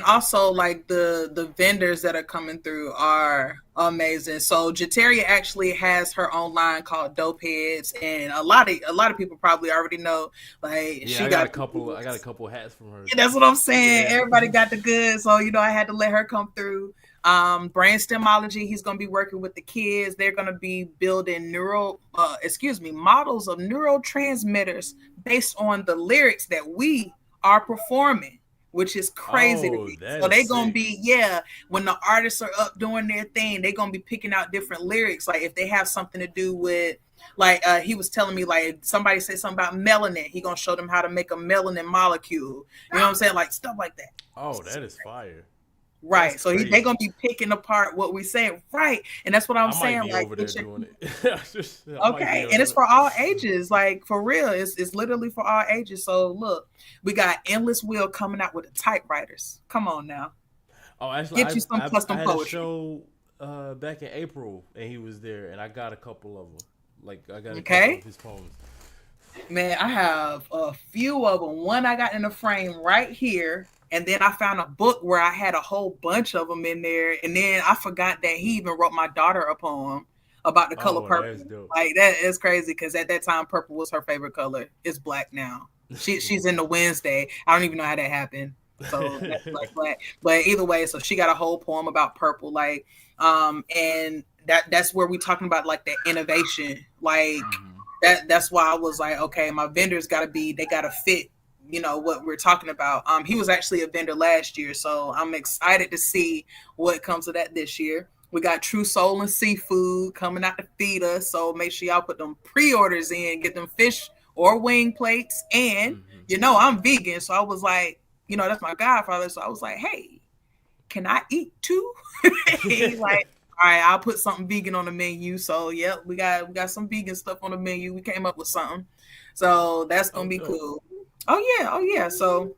also like the vendors that are coming through are amazing. So Jeteria actually has her own line called Dope Heads, and a lot of people probably already know. Like Yeah, she I got got a couple hats from her. That's what I'm saying. Yeah. Everybody got the goods, so I had to let her come through. Brainstemology, he's gonna be working with the kids. They're gonna be building models of neurotransmitters based on the lyrics that we are performing, which is crazy to Oh, me. that So they is gonna sick. be, when the artists are up doing their thing, they're gonna be picking out different lyrics. Like if they have something to do with, like he was telling me, like somebody said something about melanin, he gonna show them how to make a melanin molecule. You know what I'm saying? Like stuff like that. Oh, that is fire. Right. That's So crazy. they're gonna be picking apart what we say. Right. And that's what I'm I saying. might be Like over there get your- doing it. I might be Okay, able and it's to- for all ages, like for real. It's literally for all ages. So look, we got Endless Will coming out with the typewriters. Come on now. Oh, actually, Get you some I custom had a poetry. show back in April, and he was there, and I got a couple of them. Like I got a Okay. couple of his poems. Man, I have a few of them. One I got in a frame right here. And then I found a book where I had a whole bunch of them in there. And then I forgot that he even wrote my daughter a poem about the color Oh, purple. that's dope. Like that is crazy because at that time purple was her favorite color. It's black now. She's in the Wednesday. I don't even know how that happened. So that's like black. But either way, so she got a whole poem about purple. Like and that's where we talking about like the innovation. Like that's why I was like, okay, my vendors gotta fit what we're talking about. He was actually a vendor last year, so I'm excited to see what comes of that this year. We got True Soul and Seafood coming out to feed us, so make sure y'all put them pre-orders in, get them fish or wing plates. And I'm vegan, so I was like, that's my godfather, so I was like, hey, can I eat too? He's like, all right, I'll put something vegan on the menu. So yep, we got some vegan stuff on the menu. We came up with something, so that's gonna be cool. Oh yeah. So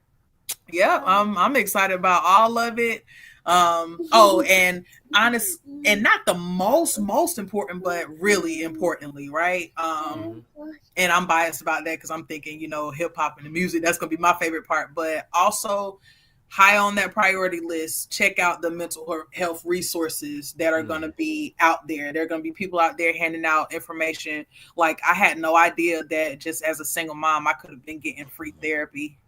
yeah, I'm excited about all of it. And honest, and not the most important, but really importantly, right? And I'm biased about that because I'm thinking, hip hop and the music, that's gonna be my favorite part. But also high on that priority list, check out the mental health resources that are going to be out there. There are going to be people out there handing out information. Like I had no idea that just as a single mom, I could have been getting free therapy.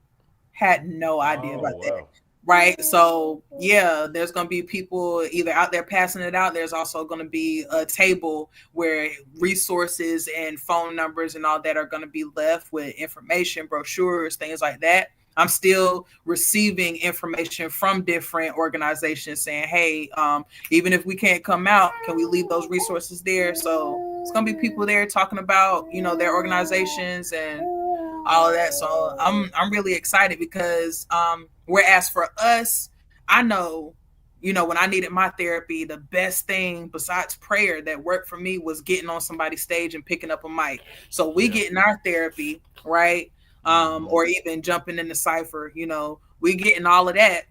Had no idea about that. Right. So yeah, there's going to be people either out there passing it out. There's also going to be a table where resources and phone numbers and all that are going to be left with information, brochures, things like that. I'm still receiving information from different organizations saying, hey, even if we can't come out, can we leave those resources there? So it's going to be people there talking about, their organizations and all of that. So I'm really excited because whereas for us, I know, when I needed my therapy, the best thing besides prayer that worked for me was getting on somebody's stage and picking up a mic. So we getting our therapy, right? Or even jumping in the cipher, we getting all of that.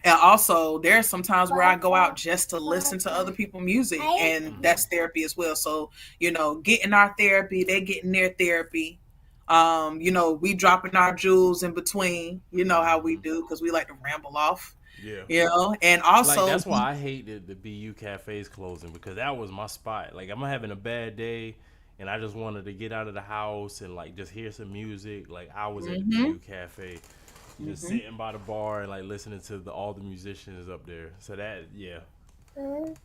And also there's some times where I go out just to listen to other people's music, and that's therapy as well. So, getting our therapy, they getting their therapy. We dropping our jewels in between, how we do, because we like to ramble off. Yeah. You know, and Like also that's why I hated the BU cafes closing, because that was my spot. Like I'm having a bad day and I just wanted to get out of the house and like just hear some music. Like I was at the Mhm. BU cafe, just sitting by the bar and like listening to all the musicians up there. So that, yeah.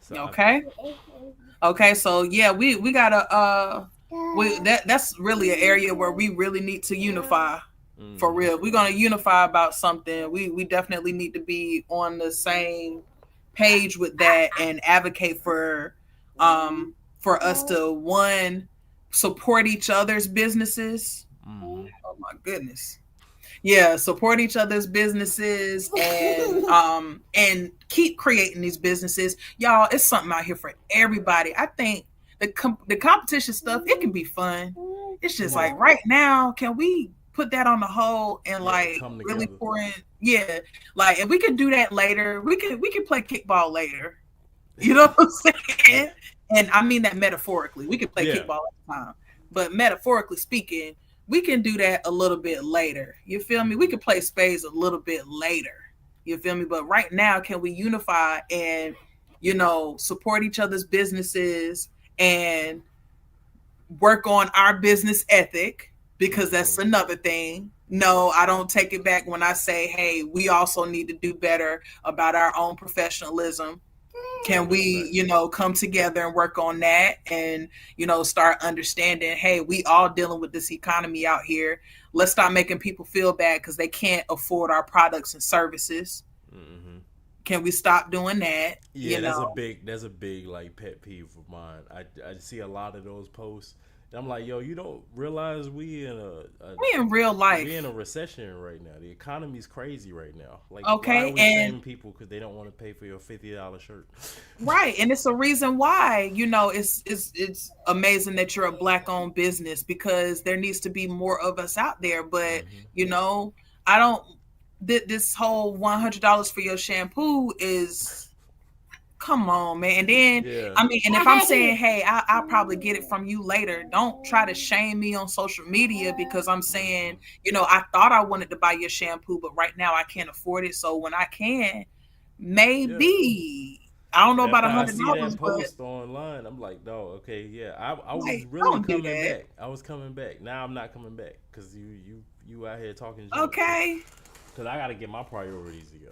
So okay. Okay, so yeah, we gotta that's really an area where we really need to unify. For real, we're gonna unify about something. We definitely need to be on the same page with that and advocate for us to one support each other's businesses. Oh my goodness. Yeah, support each other's businesses and keep creating these businesses. Y'all, it's something out here for everybody. I think the competition stuff, it can be fun. It's just like right now, can we put that on the hold and like come really together. pour in? Yeah, like if we could do that later, we could play kickball later. You know what I'm saying? And I mean that metaphorically. We could play Yeah. kickball all the time, but metaphorically speaking, we can do that a little bit later. You feel me? We can play spades a little bit later. You feel me? But right now, can we unify and, support each other's businesses and work on our business ethic? Because that's another thing. No, I don't take it back when I say, hey, we also need to do better about our own professionalism. Can we, come together and work on that and, start understanding, hey, we all dealing with this economy out here. Let's stop making people feel bad because they can't afford our products and services. Can we stop doing that? Yeah, that's a big like pet peeve of mine. I see a lot of those posts. And I'm like, yo, you don't realize we in real life. we in a recession right now. The economy's crazy right now. Like, Okay, why are we shaming people because they don't want to pay for your $50 shirt? Right, and it's a reason why it's amazing that you're a black-owned business because there needs to be more of us out there. But I don't. This whole $100 for your shampoo is. Come on, man. And then, Yeah. I mean, and if I'm saying, hey, I'll probably get it from you later, don't try to shame me on social media because I'm saying, I thought I wanted to buy your shampoo, but right now I can't afford it. So when I can, maybe. I don't know about After I see $100, that but post online, I'm like, no, okay, yeah. I was like, really don't do coming that. back. I was coming back. Now I'm not coming back because you out here talking junk. Okay. Because I got to get my priorities together.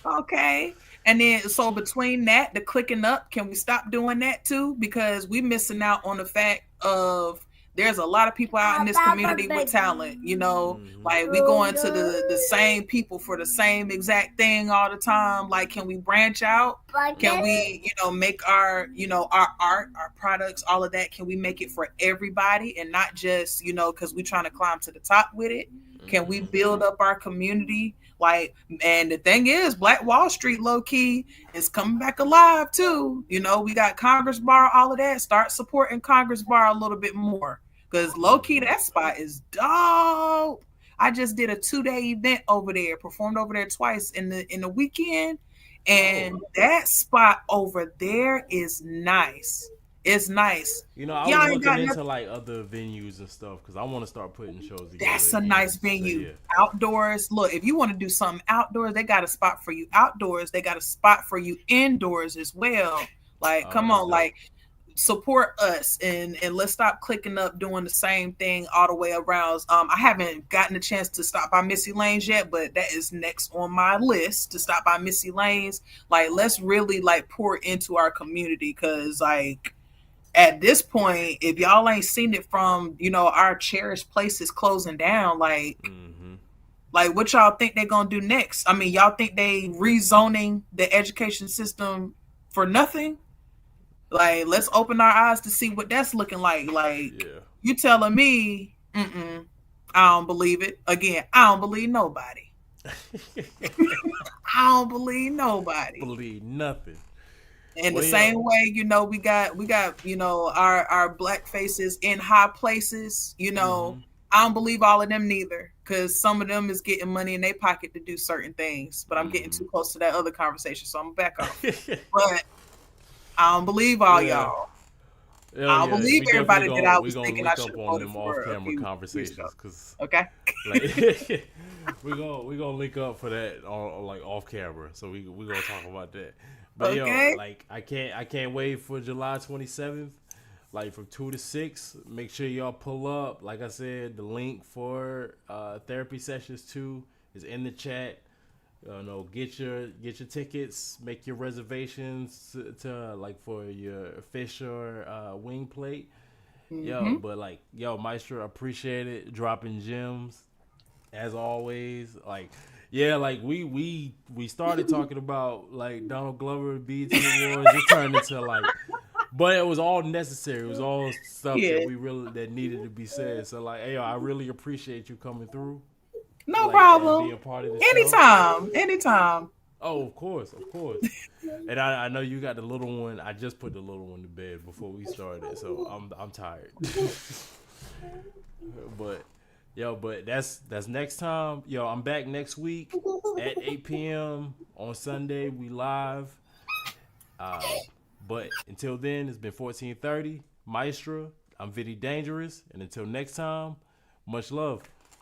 Okay. And then so between that, the clicking up, can we stop doing that too? Because we missing out on the fact of there's a lot of people out in this community with talent, like we going to the same people for the same exact thing all the time. Like, can we branch out? Can we, make our art, our products, all of that, can we make it for everybody and not just, because we trying to climb to the top with it? Can we build up our community? Like, and the thing is, Black Wall Street, low key, is coming back alive too. We got Congress Bar, all of that. Start supporting Congress Bar a little bit more because low key, that spot is dope. I just did a 2-day event over there, performed over there twice in the weekend, and that spot over there is nice. It's nice. I was looking into like other venues and stuff because I want to start putting shows together. That's a again. nice So, venue. yeah. Outdoors. Look, if you want to do something outdoors, they got a spot for you outdoors. They got a spot for you indoors as well. Like, come on, like support us and let's stop clicking up doing the same thing all the way around. I haven't gotten a chance to stop by Missy Lane's yet, but that is next on my list to stop by Missy Lane's. Like, let's really like pour into our community because like at this point, if y'all ain't seen it from, our cherished places closing down, like what y'all think they gonna do next? I mean, y'all think they rezoning the education system for nothing? Like, let's open our eyes to see what that's looking like. Like, you telling me, I don't believe it. Again, I don't believe nobody. I don't believe nobody. Believe nothing. In the same way, we got our black faces in high places. I don't believe all of them neither, because some of them is getting money in their pocket to do certain things. But I'm getting too close to that other conversation, so I'm back off. But I don't believe all y'all. I don't believe everybody that I was thinking I should have voted for. Off-camera conversations, because okay. Like we gonna link up for that on like off camera. So we gonna talk about that. But Okay. yo, like I can't wait for July 27th. Like from 2 to 6. Make sure y'all pull up. Like I said, the link for therapy sessions 2 is in the chat. Get your tickets, make your reservations to like for your fish or wing plate. Yo, but like Maestra, appreciate it, dropping gems as always. Like like we started talking about like Donald Glover BET Awards. It turned into like, but it was all necessary. It was all stuff that needed to be said. So like, hey, I really appreciate you coming through. No Like, problem. and be a part of the show. Anytime. Oh, of course. And I know you got the little one. I just put the little one to bed before we started, so I'm tired. but that's next time. I'm back next week at 8 p.m. on Sunday. We live. But until then, it's been 1430. Maestra. I'm Vinny Dangerous, and until next time, much love.